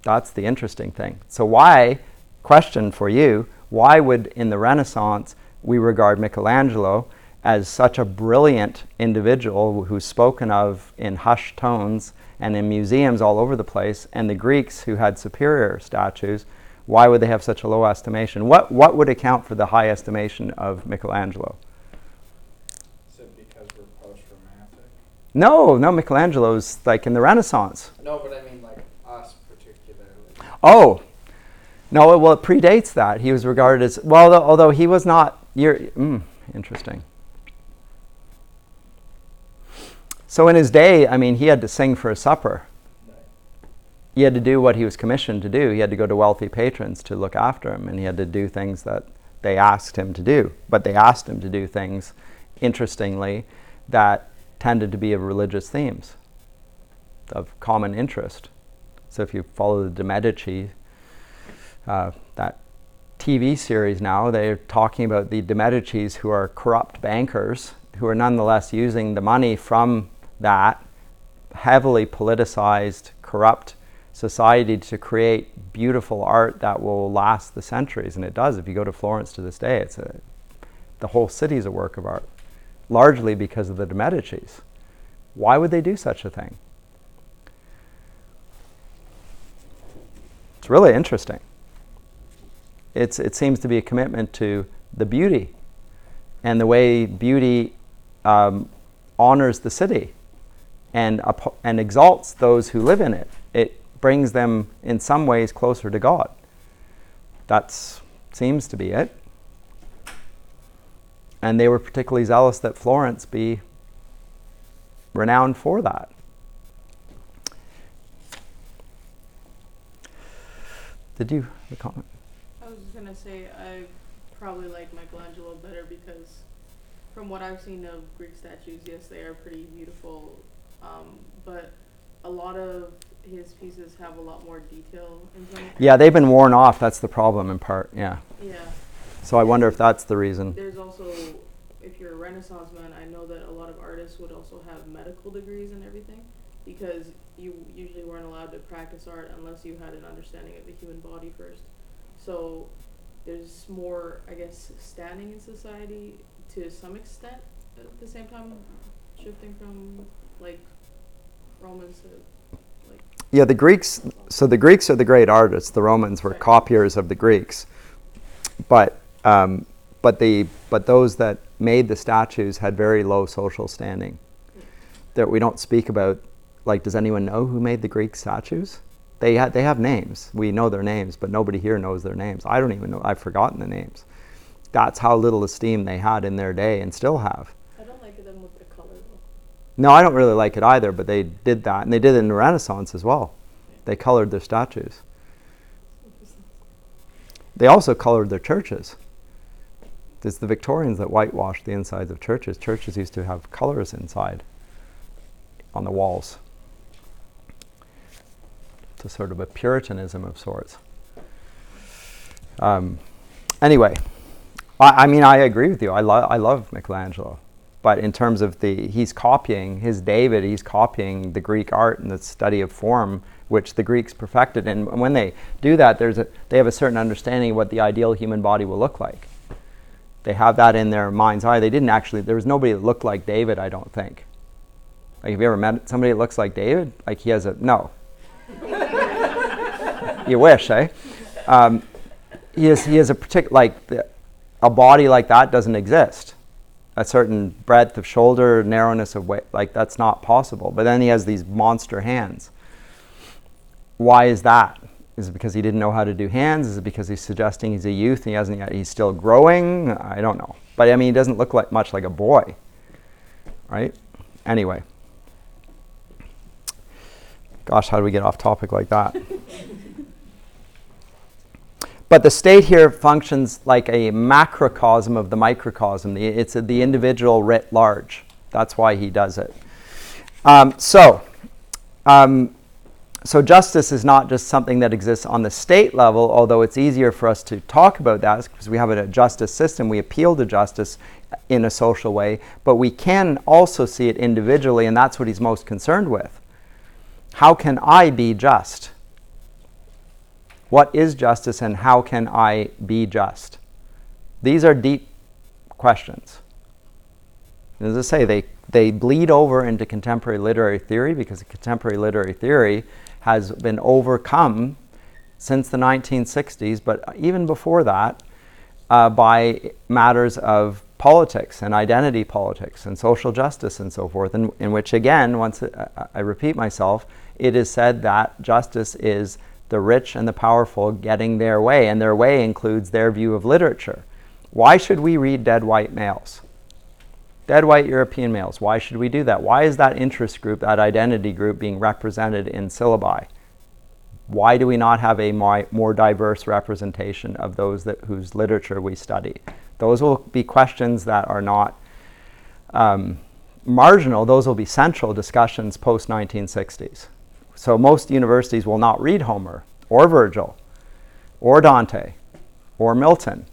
That's the interesting thing. So question for you, why would in the Renaissance we regard Michelangelo as such a brilliant individual who's spoken of in hushed tones and in museums all over the place, and the Greeks who had superior statues, why would they have such a low estimation? What would account for the high estimation of Michelangelo? Is it because we're post-romantic? No, Michelangelo's like in the Renaissance. No, but I mean like us particularly. Oh, no, well, it predates that. He was regarded as, well, although he was not, interesting. So in his day, I mean, he had to sing for a supper. He had to do what he was commissioned to do. He had to go to wealthy patrons to look after him, and he had to do things that they asked him to do. But they asked him to do things, interestingly, that tended to be of religious themes, of common interest. So if you follow the De Medici, that TV series now, they're talking about the De Medicis who are corrupt bankers who are nonetheless using the money from that heavily politicized, corrupt society to create beautiful art that will last the centuries. And it does. If you go to Florence to this day, the whole city is a work of art, largely because of the De Medicis. Why would they do such a thing? It's really interesting. It seems to be a commitment to the beauty and the way beauty honors the city and exalts those who live in it. It brings them in some ways closer to God. That seems to be it. And they were particularly zealous that Florence be renowned for that. Did you have a comment? I was just going to say I probably like Michelangelo better because from what I've seen of Greek statues, yes, they are pretty beautiful, but a lot of his pieces have a lot more detail in them. Yeah, they've been worn off. That's the problem in part, yeah. Yeah. So I wonder if that's the reason. There's also, if you're a Renaissance man, I know that a lot of artists would also have medical degrees and everything because you usually weren't allowed to practice art unless you had an understanding of the human body first. So there's more, I guess, standing in society to some extent at the same time, shifting from like Romans to like. Yeah, the Greeks. So the Greeks are the great artists. The Romans were copiers of the Greeks, but those that made the statues had very low social standing. That we don't speak about. Like, does anyone know who made the Greek statues? They have names. We know their names, but nobody here knows their names. I don't even know. I've forgotten the names. That's how little esteem they had in their day and still have. I don't like them with the color though. No, I don't really like it either, but they did that. And they did it in the Renaissance as well. They colored their statues. They also colored their churches. It's the Victorians that whitewashed the insides of churches. Churches used to have colors inside on the walls. It's a sort of a Puritanism of sorts. Anyway, I mean, I agree with you. I love Michelangelo. But in terms of he's copying his David, he's copying the Greek art and the study of form, which the Greeks perfected. And when they do that, they have a certain understanding of what the ideal human body will look like. They have that in their mind's eye. There was nobody that looked like David, I don't think. Like, have you ever met somebody that looks like David? Like, no. You wish, eh? He has a particular, a body like that doesn't exist. A certain breadth of shoulder, narrowness of waist, that's not possible. But then he has these monster hands. Why is that? Is it because he didn't know how to do hands? Is it because he's suggesting he's a youth and he's still growing? I don't know. But I mean, he doesn't look much like a boy, right? Anyway. Gosh, how do we get off topic like that? But the state here functions like a macrocosm of the microcosm. It's the individual writ large. That's why he does it. So justice is not just something that exists on the state level, although it's easier for us to talk about that because we have a justice system. We appeal to justice in a social way, but we can also see it individually, and that's what he's most concerned with. How can I be just? What is justice and how can I be just? These are deep questions. As I say, they bleed over into contemporary literary theory because contemporary literary theory has been overcome since the 1960s, but even before that, by matters of politics and identity politics and social justice and so forth, in which, again, once I repeat myself, it is said that justice is the rich and the powerful getting their way, and their way includes their view of literature. Why should we read dead white males? Dead white European males. Why should we do that? Why is that interest group, that identity group, being represented in syllabi? Why do we not have a more diverse representation of those whose literature we study? Those will be questions that are not marginal. Those will be central discussions post-1960s. So most universities will not read Homer or Virgil or Dante or Milton.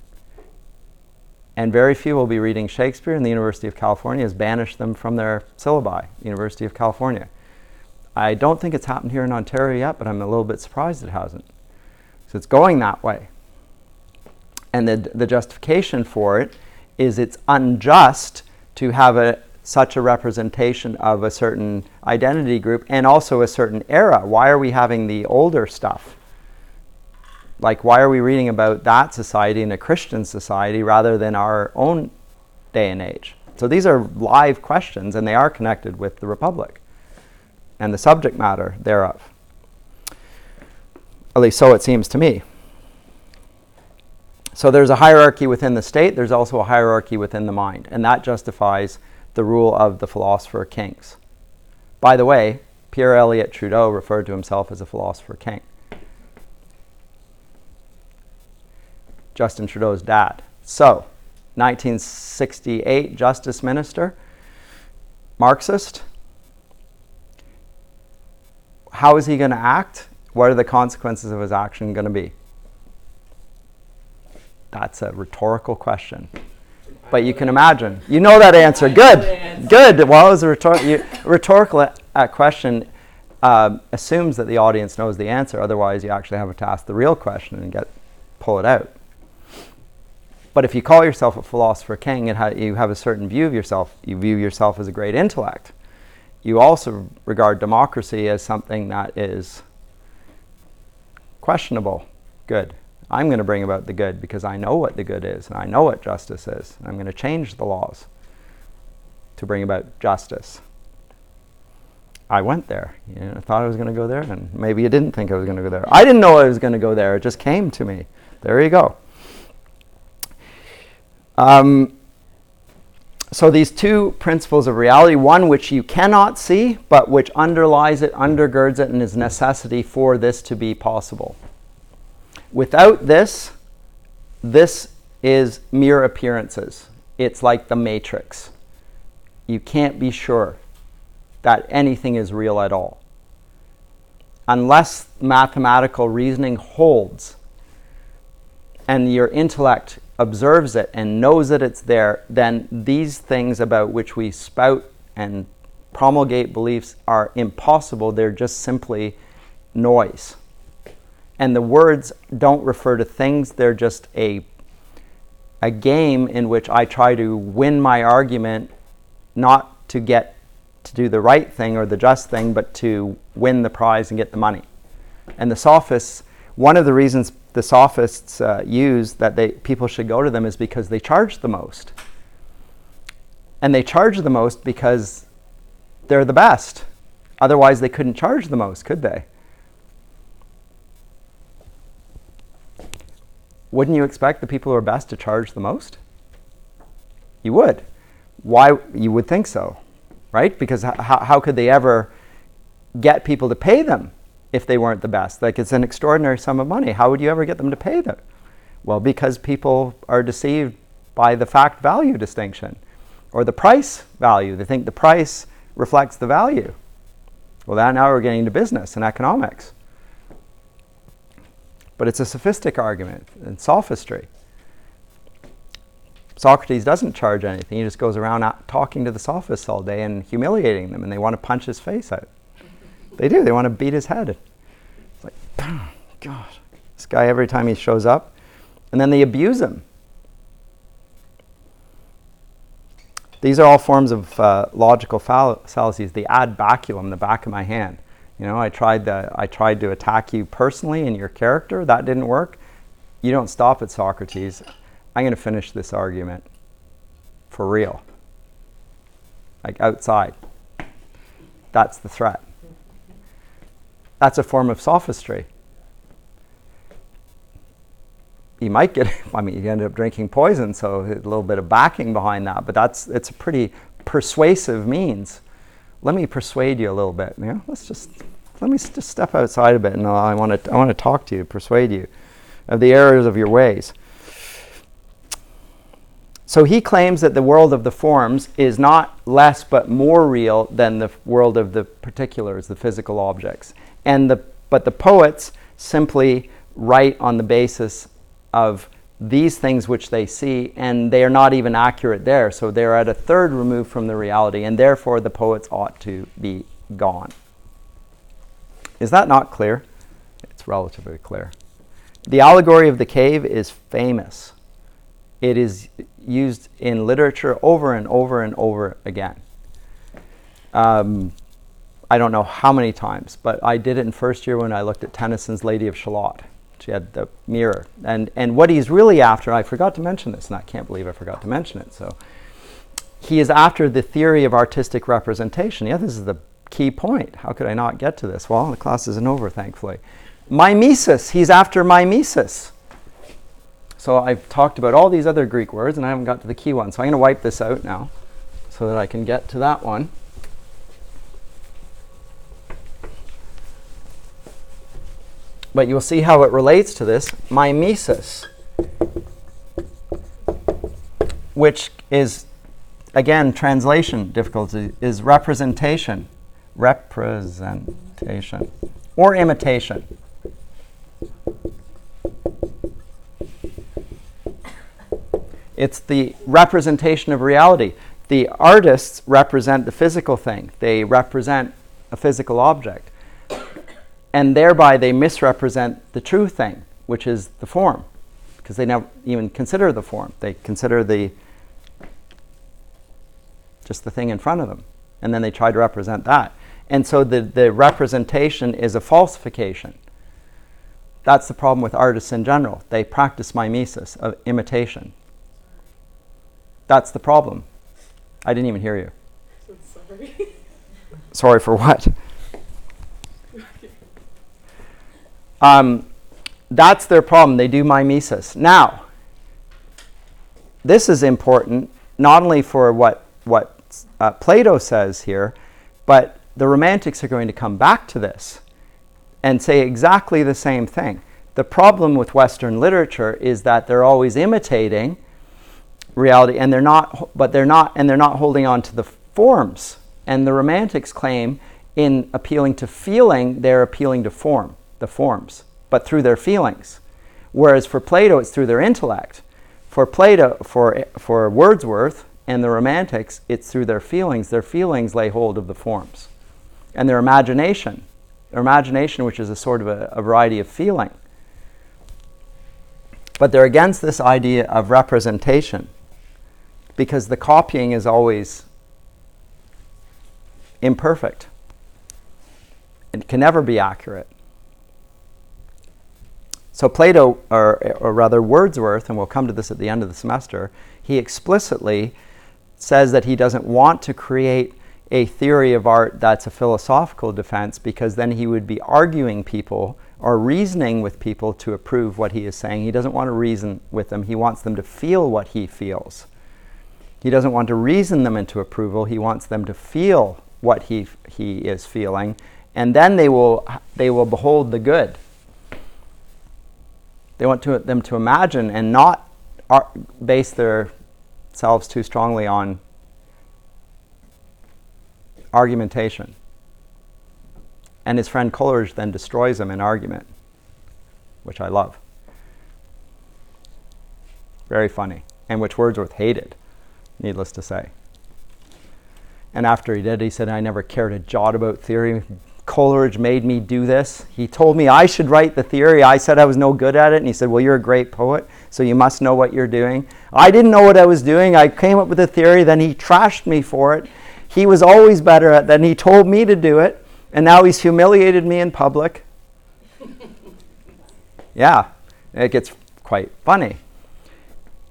And very few will be reading Shakespeare, and the University of California has banished them from their syllabi, University of California. I don't think it's happened here in Ontario yet, but I'm a little bit surprised it hasn't. So it's going that way. And the justification for it is it's unjust to have such a representation of a certain identity group and also a certain era. Why are we having the older stuff? Like, why are we reading about that society in a Christian society rather than our own day and age? So these are live questions, and they are connected with the Republic and the subject matter thereof. At least so it seems to me. So there's a hierarchy within the state. There's also a hierarchy within the mind, and that justifies the rule of the philosopher kings. By the way, Pierre Elliott Trudeau referred to himself as a philosopher king. Justin Trudeau's dad. So, 1968 Justice Minister, Marxist. How is he going to act? What are the consequences of his action going to be? That's a rhetorical question. But you can imagine. You know that answer. Good. Good. Well, it was a rhetorical question assumes that the audience knows the answer. Otherwise, you actually have to ask the real question and pull it out. But if you call yourself a philosopher king, you have a certain view of yourself. You view yourself as a great intellect. You also regard democracy as something that is questionable. Good. I'm going to bring about the good because I know what the good is and I know what justice is. And I'm going to change the laws to bring about justice. I went there. I thought I was going to go there, and maybe you didn't think I was going to go there. I didn't know I was going to go there. It just came to me. There you go. So these two principles of reality, one which you cannot see, but which underlies it, undergirds it, and is necessity for this to be possible. Without this is mere appearances. It's like the Matrix. You can't be sure that anything is real at all. Unless mathematical reasoning holds and your intellect observes it and knows that it's there, then these things about which we spout and promulgate beliefs are impossible. They're just simply noise. And the words don't refer to things. They're just a game in which I try to win my argument, not to get to do the right thing or the just thing, but to win the prize and get the money. And the Sophists, one of the reasons the Sophists use that people should go to them is because they charge the most. And they charge the most because they're the best. Otherwise, they couldn't charge the most, could they? Wouldn't you expect the people who are best to charge the most? You would. Why? You would think so, right? Because how could they ever get people to pay them if they weren't the best? Like, it's an extraordinary sum of money. How would you ever get them to pay them? Well, because people are deceived by the fact-value distinction or the price value. They think the price reflects the value. Well, now we're getting into business and economics. But it's a sophistic argument and sophistry. Socrates doesn't charge anything. He just goes around talking to the sophists all day and humiliating them, and they want to punch his face out. They do. They want to beat his head. It's like, oh, God, this guy every time he shows up. And then they abuse him. These are all forms of logical fallacies. The ad baculum, the back of my hand. You know, I tried to attack you personally in your character. That didn't work. You don't stop at Socrates. I'm going to finish this argument for real. Like outside. That's the threat. That's a form of sophistry. You might get, you end up drinking poison, so a little bit of backing behind that, but it's a pretty persuasive means. Let me persuade you a little bit. You know, let me just step outside a bit, and I want to talk to you, persuade you of the errors of your ways. So he claims that the world of the forms is not less but more real than the world of the particulars, the physical objects. But the poets simply write on the basis of these things which they see, and they are not even accurate there. So they're at a third remove from the reality, and therefore the poets ought to be gone. Is that not clear? It's relatively clear. The allegory of the cave is famous. It is used in literature over and over and over again. I don't know how many times, but I did it in first year when I looked at Tennyson's Lady of Shalott. She had the mirror. And what he's really after, I forgot to mention this, and I can't believe I forgot to mention it. So he is after the theory of artistic representation. Yeah, this is the key point. How could I not get to this? Well, the class isn't over, thankfully. Mimesis. He's after mimesis. So I've talked about all these other Greek words, and I haven't got to the key one. So I'm going to wipe this out now so that I can get to that one. But you'll see how it relates to this. Mimesis, which is, again, translation difficulty, is representation. Representation. Or imitation. It's the representation of reality. The artists represent the physical thing. They represent a physical object. And thereby they misrepresent the true thing, which is the form, because they never even consider the form. They consider just the thing in front of them, and then they try to represent that. And so the representation is a falsification. That's the problem with artists in general. They practice mimesis, of imitation. That's the problem. I didn't even hear you. Sorry. Sorry for what? That's their problem. They do mimesis. Now, this is important not only for what Plato says here, but the Romantics are going to come back to this and say exactly the same thing. The problem with Western literature is that they're always imitating reality, and they're not holding on to the forms. And the Romantics claim in appealing to feeling, they're appealing to the forms, but through their feelings. Whereas for Plato, it's through their intellect. For Plato, for Wordsworth and the Romantics, it's through their feelings. Their feelings lay hold of the forms. And their imagination, which is a sort of a variety of feeling. But they're against this idea of representation, because the copying is always imperfect. It can never be accurate. So Plato, or rather Wordsworth, and we'll come to this at the end of the semester, he explicitly says that he doesn't want to create a theory of art that's a philosophical defense, because then he would be arguing people or reasoning with people to approve what he is saying. He doesn't want to reason with them. He wants them to feel what he feels. He doesn't want to reason them into approval. He wants them to feel what he is feeling, and then they will behold the good. They want them to imagine and not base themselves too strongly on argumentation. And his friend Coleridge then destroys him in argument, which I love. Very funny, and which Wordsworth hated, needless to say. And after he did, he said, "I never cared a jot about theory. Coleridge made me do this. He told me I should write the theory. I said I was no good at it. And he said, well, you're a great poet, so you must know what you're doing. I didn't know what I was doing. I came up with a theory. Then he trashed me for it. He was always better at it. Then he told me to do it. And now he's humiliated me in public." Yeah, it gets quite funny.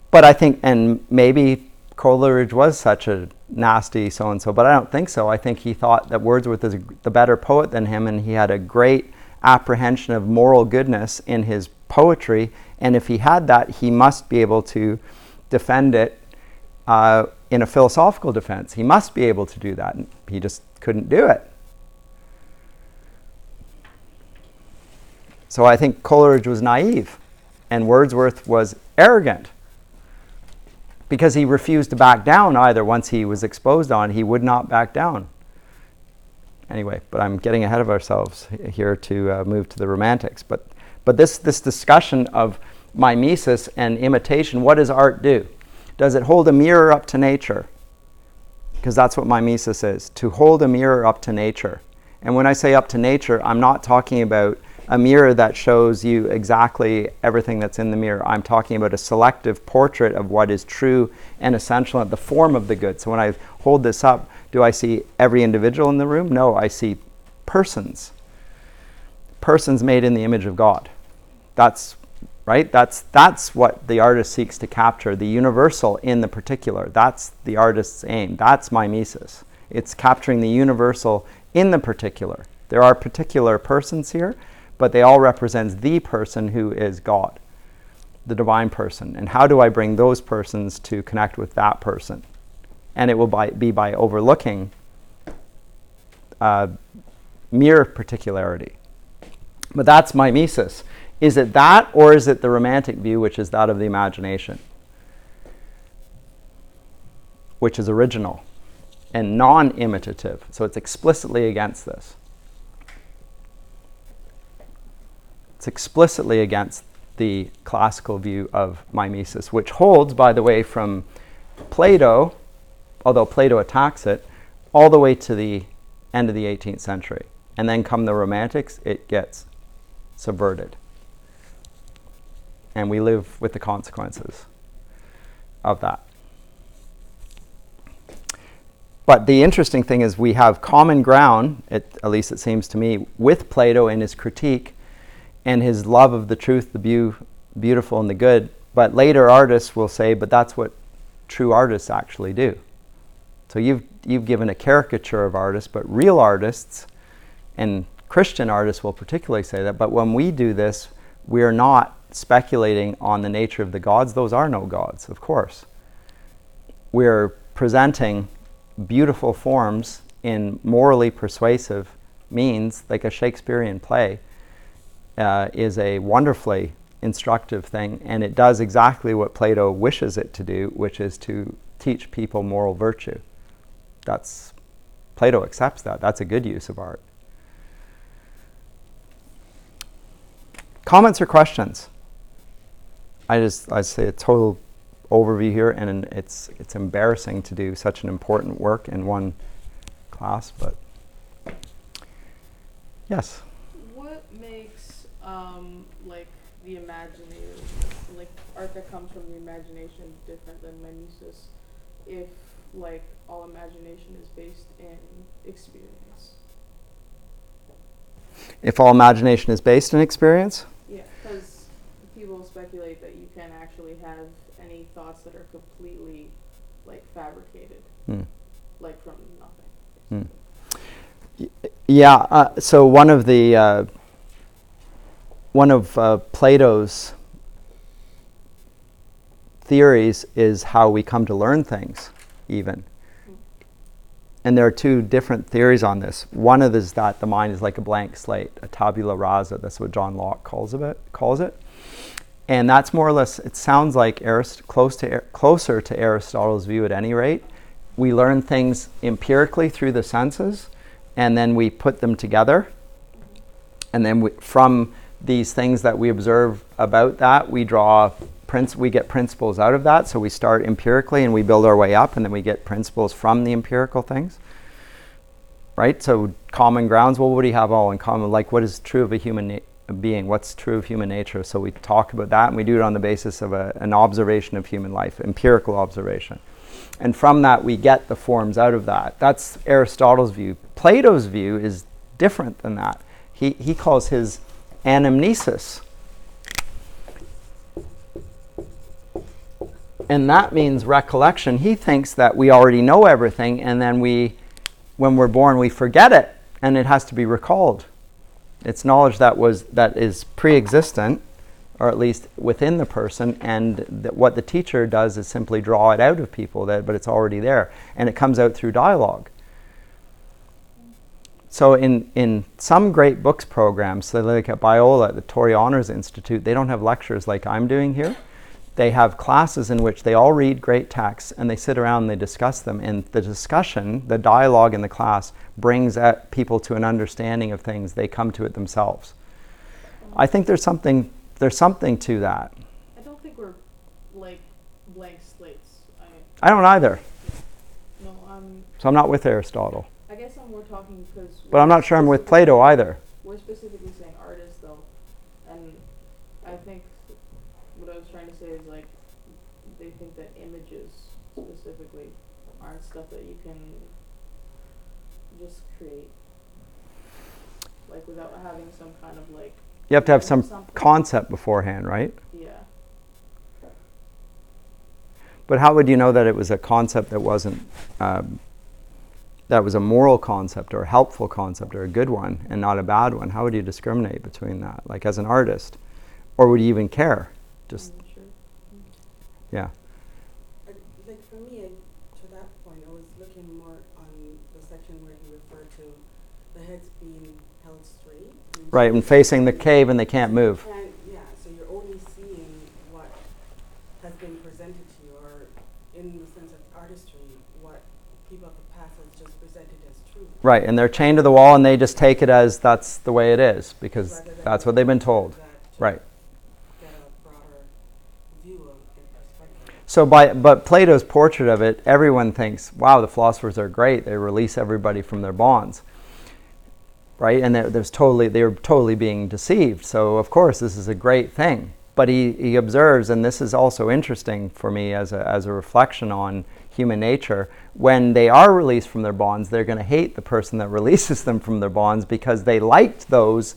But I think, and maybe Coleridge was such a nasty so-and-so, but I don't think so. I think he thought that Wordsworth is the better poet than him, and he had a great apprehension of moral goodness in his poetry, and if he had that, he must be able to defend it in a philosophical defense. He must be able to do that, and he just couldn't do it. So I think Coleridge was naive, and Wordsworth was arrogant, because he refused to back down either. Once he was exposed on, he would not back down. Anyway, but I'm getting ahead of ourselves here to move to the Romantics. But this discussion of mimesis and imitation, what does art do? Does it hold a mirror up to nature? Because that's what mimesis is, to hold a mirror up to nature. And when I say up to nature, I'm not talking about a mirror that shows you exactly everything that's in the mirror. I'm talking about a selective portrait of what is true and essential at the form of the good. So when I hold this up, do I see every individual in the room? No, I see persons. Persons made in the image of God. That's right. That's what the artist seeks to capture, the universal in the particular. That's the artist's aim. That's mimesis. It's capturing the universal in the particular. There are particular persons here, but they all represent the person who is God, the divine person. And how do I bring those persons to connect with that person? And it will be by overlooking mere particularity. But that's mimesis. Is it that, or is it the Romantic view, which is that of the imagination, which is original and non-imitative? So it's explicitly against this. It's explicitly against the classical view of mimesis, which holds, by the way, from Plato, although Plato attacks it, all the way to the end of the 18th century. And then come the Romantics, it gets subverted. And we live with the consequences of that. But the interesting thing is we have common ground, at least it seems to me, with Plato in his critique and his love of the truth, the beautiful and the good. But later artists will say, but that's what true artists actually do. So you've given a caricature of artists, but real artists, and Christian artists will particularly say that, but when we do this, we are not speculating on the nature of the gods. Those are no gods, of course. We're presenting beautiful forms in morally persuasive means, like a Shakespearean play, is a wonderfully instructive thing, and it does exactly what Plato wishes it to do, which is to teach people moral virtue. Plato accepts that. That's a good use of art. Comments or questions? I say a total overview here, and it's embarrassing to do such an important work in one class, but yes. What makes like the imaginative, like art that comes from the imagination, different than mimesis, if like all imagination is based in experience? If all imagination is based in experience? Yeah, because people speculate that you can actually have any thoughts that are completely like fabricated, like from nothing. Yeah. So one of Plato's theories is how we come to learn things, even. And there are two different theories on this. One of is that the mind is like a blank slate, a tabula rasa. That's what John Locke calls it. And that's more or less, it sounds like closer to Aristotle's view at any rate. We learn things empirically through the senses, and then we put them together. And then from these things that we observe about that, we get principles out of that. So we start empirically and we build our way up, and then we get principles from the empirical things. Right? So common grounds, well, what do you have all in common? Like, what is true of a human being? What's true of human nature? So we talk about that, and we do it on the basis of an observation of human life, empirical observation. And from that, we get the forms out of that. That's Aristotle's view. Plato's view is different than that. He calls his anamnesis. And that means recollection. He thinks that we already know everything, and then when we're born, we forget it, and it has to be recalled. It's knowledge that is pre-existent, or at least within the person, and what the teacher does is simply draw it out of people, but it's already there, and it comes out through dialogue. So in some great books programs, so like at Biola, at the Torrey Honors Institute, they don't have lectures like I'm doing here. They have classes in which they all read great texts, and they sit around and they discuss them. And the discussion, the dialogue in the class, brings people to an understanding of things. They come to it themselves. I think there's something to that. I don't think we're like blank slates. I don't either. No, So I'm not with Aristotle. I guess we're talking because. But I'm not sure I'm with Plato either. We're specifically saying artists, though, and I think what I was trying to say is like they think that images specifically aren't stuff that you can just create, like without having some kind of like. You have to have some concept beforehand, right? Yeah. But how would you know that it was a concept that wasn't, that was a moral concept or a helpful concept or a good one and not a bad one? How would you discriminate between that, like as an artist? Or would you even care? Just, Sure. yeah. Like for me, to that point, I was looking more on the section where he referred to the heads being held straight. Right, and facing the cave and they can't move. And yeah, so you're only seeing what has been presented to you, or in the sense of artistry, what people of the past has just presented as truth. Right, and they're chained to the wall and they just take it as that's the way it is because that's what they've been told. Right. Get a broader view of perspective. So but Plato's portrait of it, everyone thinks, wow, the philosophers are great. They release everybody from their bonds. Right? And they were totally being deceived. So of course this is a great thing. But he observes, and this is also interesting for me as a reflection on human nature, when they are released from their bonds, they're going to hate the person that releases them from their bonds because they liked those,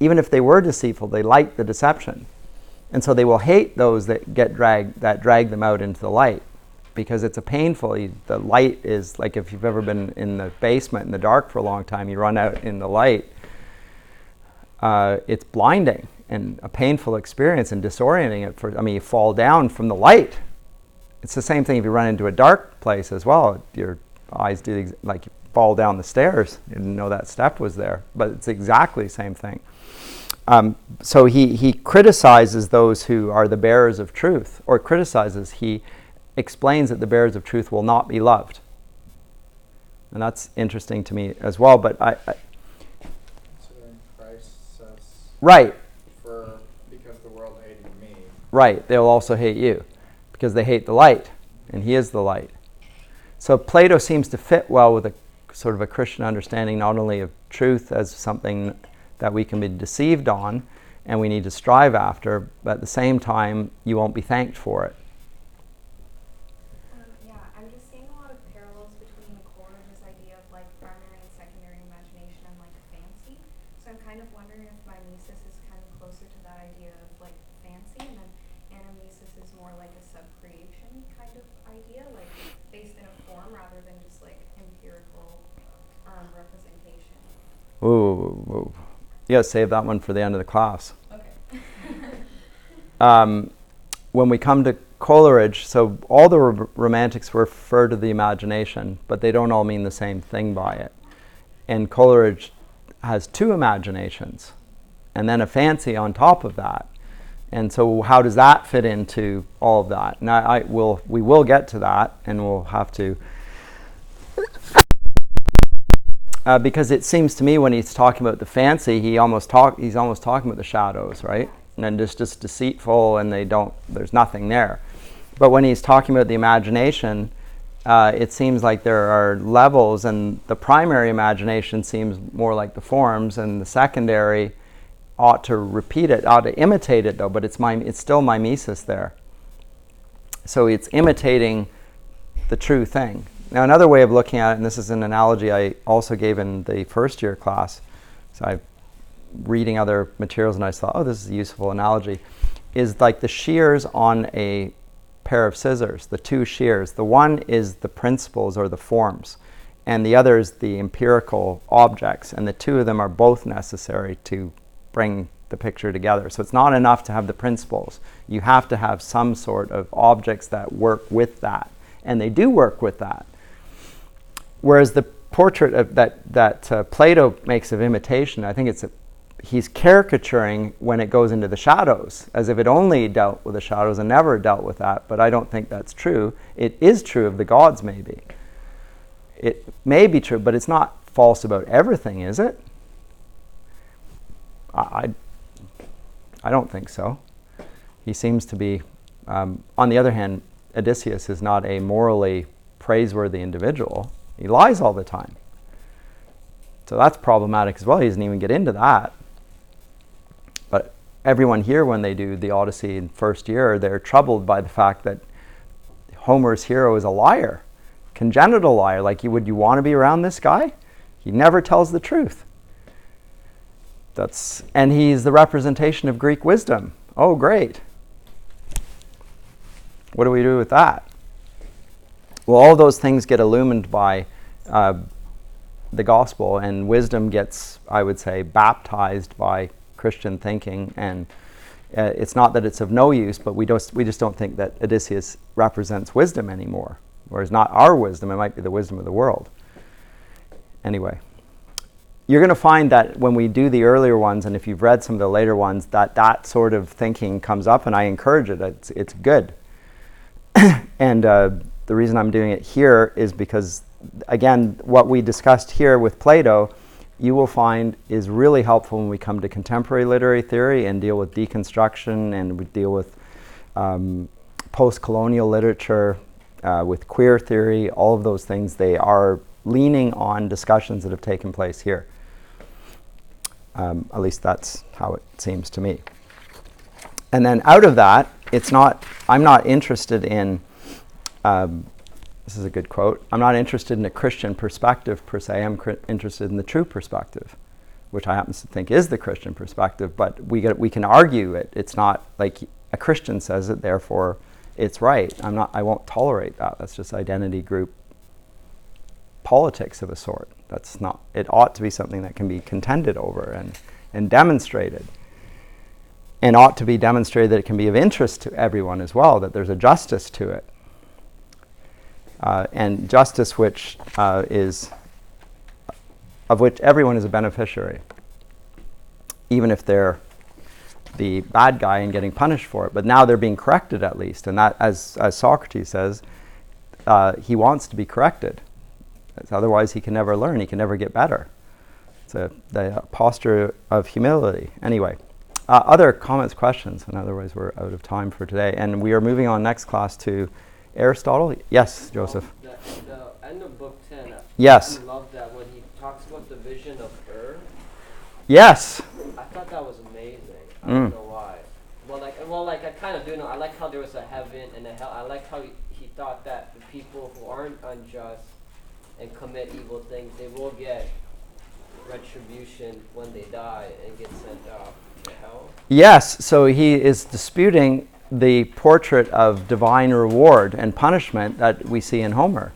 even if they were deceitful, they liked the deception. And so they will hate those that drag them out into the light, because it's the light is like, if you've ever been in the basement in the dark for a long time, you run out in the light, it's blinding and a painful experience and disorienting you fall down from the light. It's the same thing if you run into a dark place as well. Your eyes do like you fall down the stairs. You didn't know that step was there, but it's exactly the same thing. So he criticizes those who are the bearers of truth, or he explains that the bearers of truth will not be loved. And that's interesting to me as well. But Considering Christ says, right, because the world hated me. right, they'll also hate you because they hate the light, and he is the light. So Plato seems to fit well with a sort of a Christian understanding, not only of truth as something that we can be deceived on and we need to strive after, but at the same time, you won't be thanked for it. Yeah, I'm just seeing a lot of parallels between Coleridge's idea of like primary and secondary imagination and like fancy. So I'm kind of wondering if mimesis is kind of closer to that idea of like fancy, and then anamnesis is more like a sub-creation kind of idea, like based in a form rather than just like empirical representation. Ooh. You gotta save that one for the end of the class. Okay. When we come to Coleridge, so all the romantics refer to the imagination, but they don't all mean the same thing by it. And Coleridge has two imaginations, and then a fancy on top of that. And so how does that fit into all of that? Now we will get to that, and we'll have to... because it seems to me when he's talking about the fancy, he's almost talking about the shadows, right? And just deceitful, and there's nothing there. But when he's talking about the imagination, it seems like there are levels, and the primary imagination seems more like the forms, and the secondary ought to imitate it though, but it's still mimesis there. So it's imitating the true thing. Now, another way of looking at it, and this is an analogy I also gave in the first year class, so I'm reading other materials and I thought, this is a useful analogy, is like the shears on a pair of scissors, the two shears. The one is the principles or the forms, and the other is the empirical objects, and the two of them are both necessary to bring the picture together. So it's not enough to have the principles. You have to have some sort of objects that work with that, and they do work with that. Whereas the portrait of that Plato makes of imitation, I think he's caricaturing when it goes into the shadows, as if it only dealt with the shadows and never dealt with that. But I don't think that's true. It is true of the gods, maybe. It may be true, but it's not false about everything, is it? I don't think so. He seems to be... on the other hand, Odysseus is not a morally praiseworthy individual. He lies all the time. So that's problematic as well. He doesn't even get into that. But everyone here, when they do the Odyssey in first year, they're troubled by the fact that Homer's hero is a liar, congenital liar. Like, would you want to be around this guy? He never tells the truth. And he's the representation of Greek wisdom. Oh, great. What do we do with that? Well, all those things get illumined by the gospel, and wisdom gets, I would say, baptized by Christian thinking. And it's not that it's of no use, but we just don't think that Odysseus represents wisdom anymore. Whereas not our wisdom, it might be the wisdom of the world. Anyway, you're going to find that when we do the earlier ones, and if you've read some of the later ones, that sort of thinking comes up, and I encourage it. It's good. And the reason I'm doing it here is because, again, what we discussed here with Plato, you will find is really helpful when we come to contemporary literary theory and deal with deconstruction, and we deal with post-colonial literature, with queer theory, all of those things. They are leaning on discussions that have taken place here. At least that's how it seems to me. And then out of that, I'm not interested in, this is a good quote, I'm not interested in a Christian perspective per se. I'm interested in the true perspective, which I happen to think is the Christian perspective, but we can argue it. It's not like a Christian says it, therefore it's right. I won't tolerate that. That's just identity group politics of a sort. It ought to be something that can be contended over and demonstrated. And ought to be demonstrated that it can be of interest to everyone as well, that there's a justice to it. And justice of which everyone is a beneficiary, even if they're the bad guy and getting punished for it. But now they're being corrected at least. And that, as Socrates says, he wants to be corrected. Otherwise, he can never learn. He can never get better. It's the posture of humility. Anyway, other comments, questions? And otherwise, we're out of time for today. And we are moving on next class to Aristotle. Yes, Joseph. The end of book 10. Yes. I love that when he talks about the vision of Yes. I thought that was amazing. I don't know why. Well, like I kind of do know. I like how there was a heaven and a hell. I like how he thought that the people who aren't unjust and commit evil things, they will get retribution when they die and get sent off to hell. Yes. So he is disputing the portrait of divine reward and punishment that we see in Homer.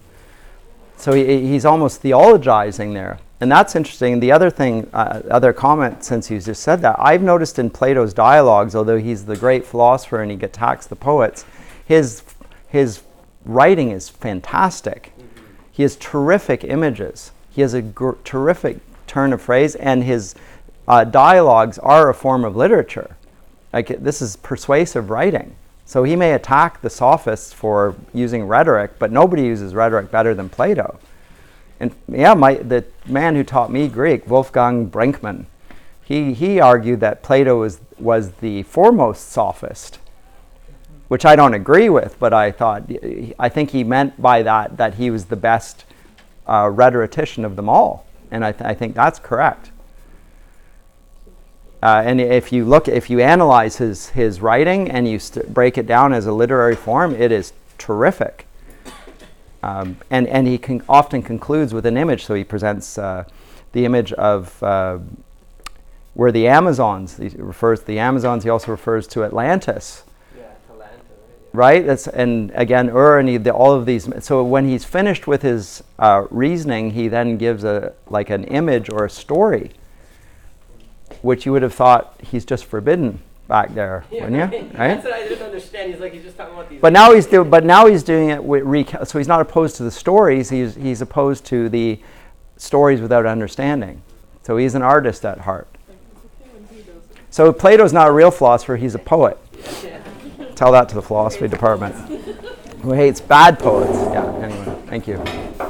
So he's almost theologizing there. And that's interesting. The other thing, other comment, since you just said that, I've noticed in Plato's dialogues, although he's the great philosopher and he attacks the poets, his writing is fantastic. He has terrific images. He has a terrific turn of phrase, and his dialogues are a form of literature. Like, this is persuasive writing. So he may attack the Sophists for using rhetoric, but nobody uses rhetoric better than Plato. And yeah, the man who taught me Greek, Wolfgang Brinkmann, he argued that Plato was the foremost sophist, which I don't agree with, but I think he meant by that he was the best rhetorician of them all, and I think that's correct. And if you analyze his writing and you break it down as a literary form, it is terrific. And he often concludes with an image. So he presents the image of where the Amazons. He refers to the Amazons. He also refers to Atlantis. Yeah, Atlanta. Right. And again, all of these. So when he's finished with his reasoning, he then gives an image or a story, which you would have thought he's just forbidden back there, wouldn't you? Right? That's what I didn't understand. He's just talking about these. But now he's doing it with so he's not opposed to the stories. He's opposed to the stories without understanding. So he's an artist at heart. So Plato's not a real philosopher. He's a poet. Tell that to the philosophy department, who hates bad poets. Yeah. Anyway, thank you.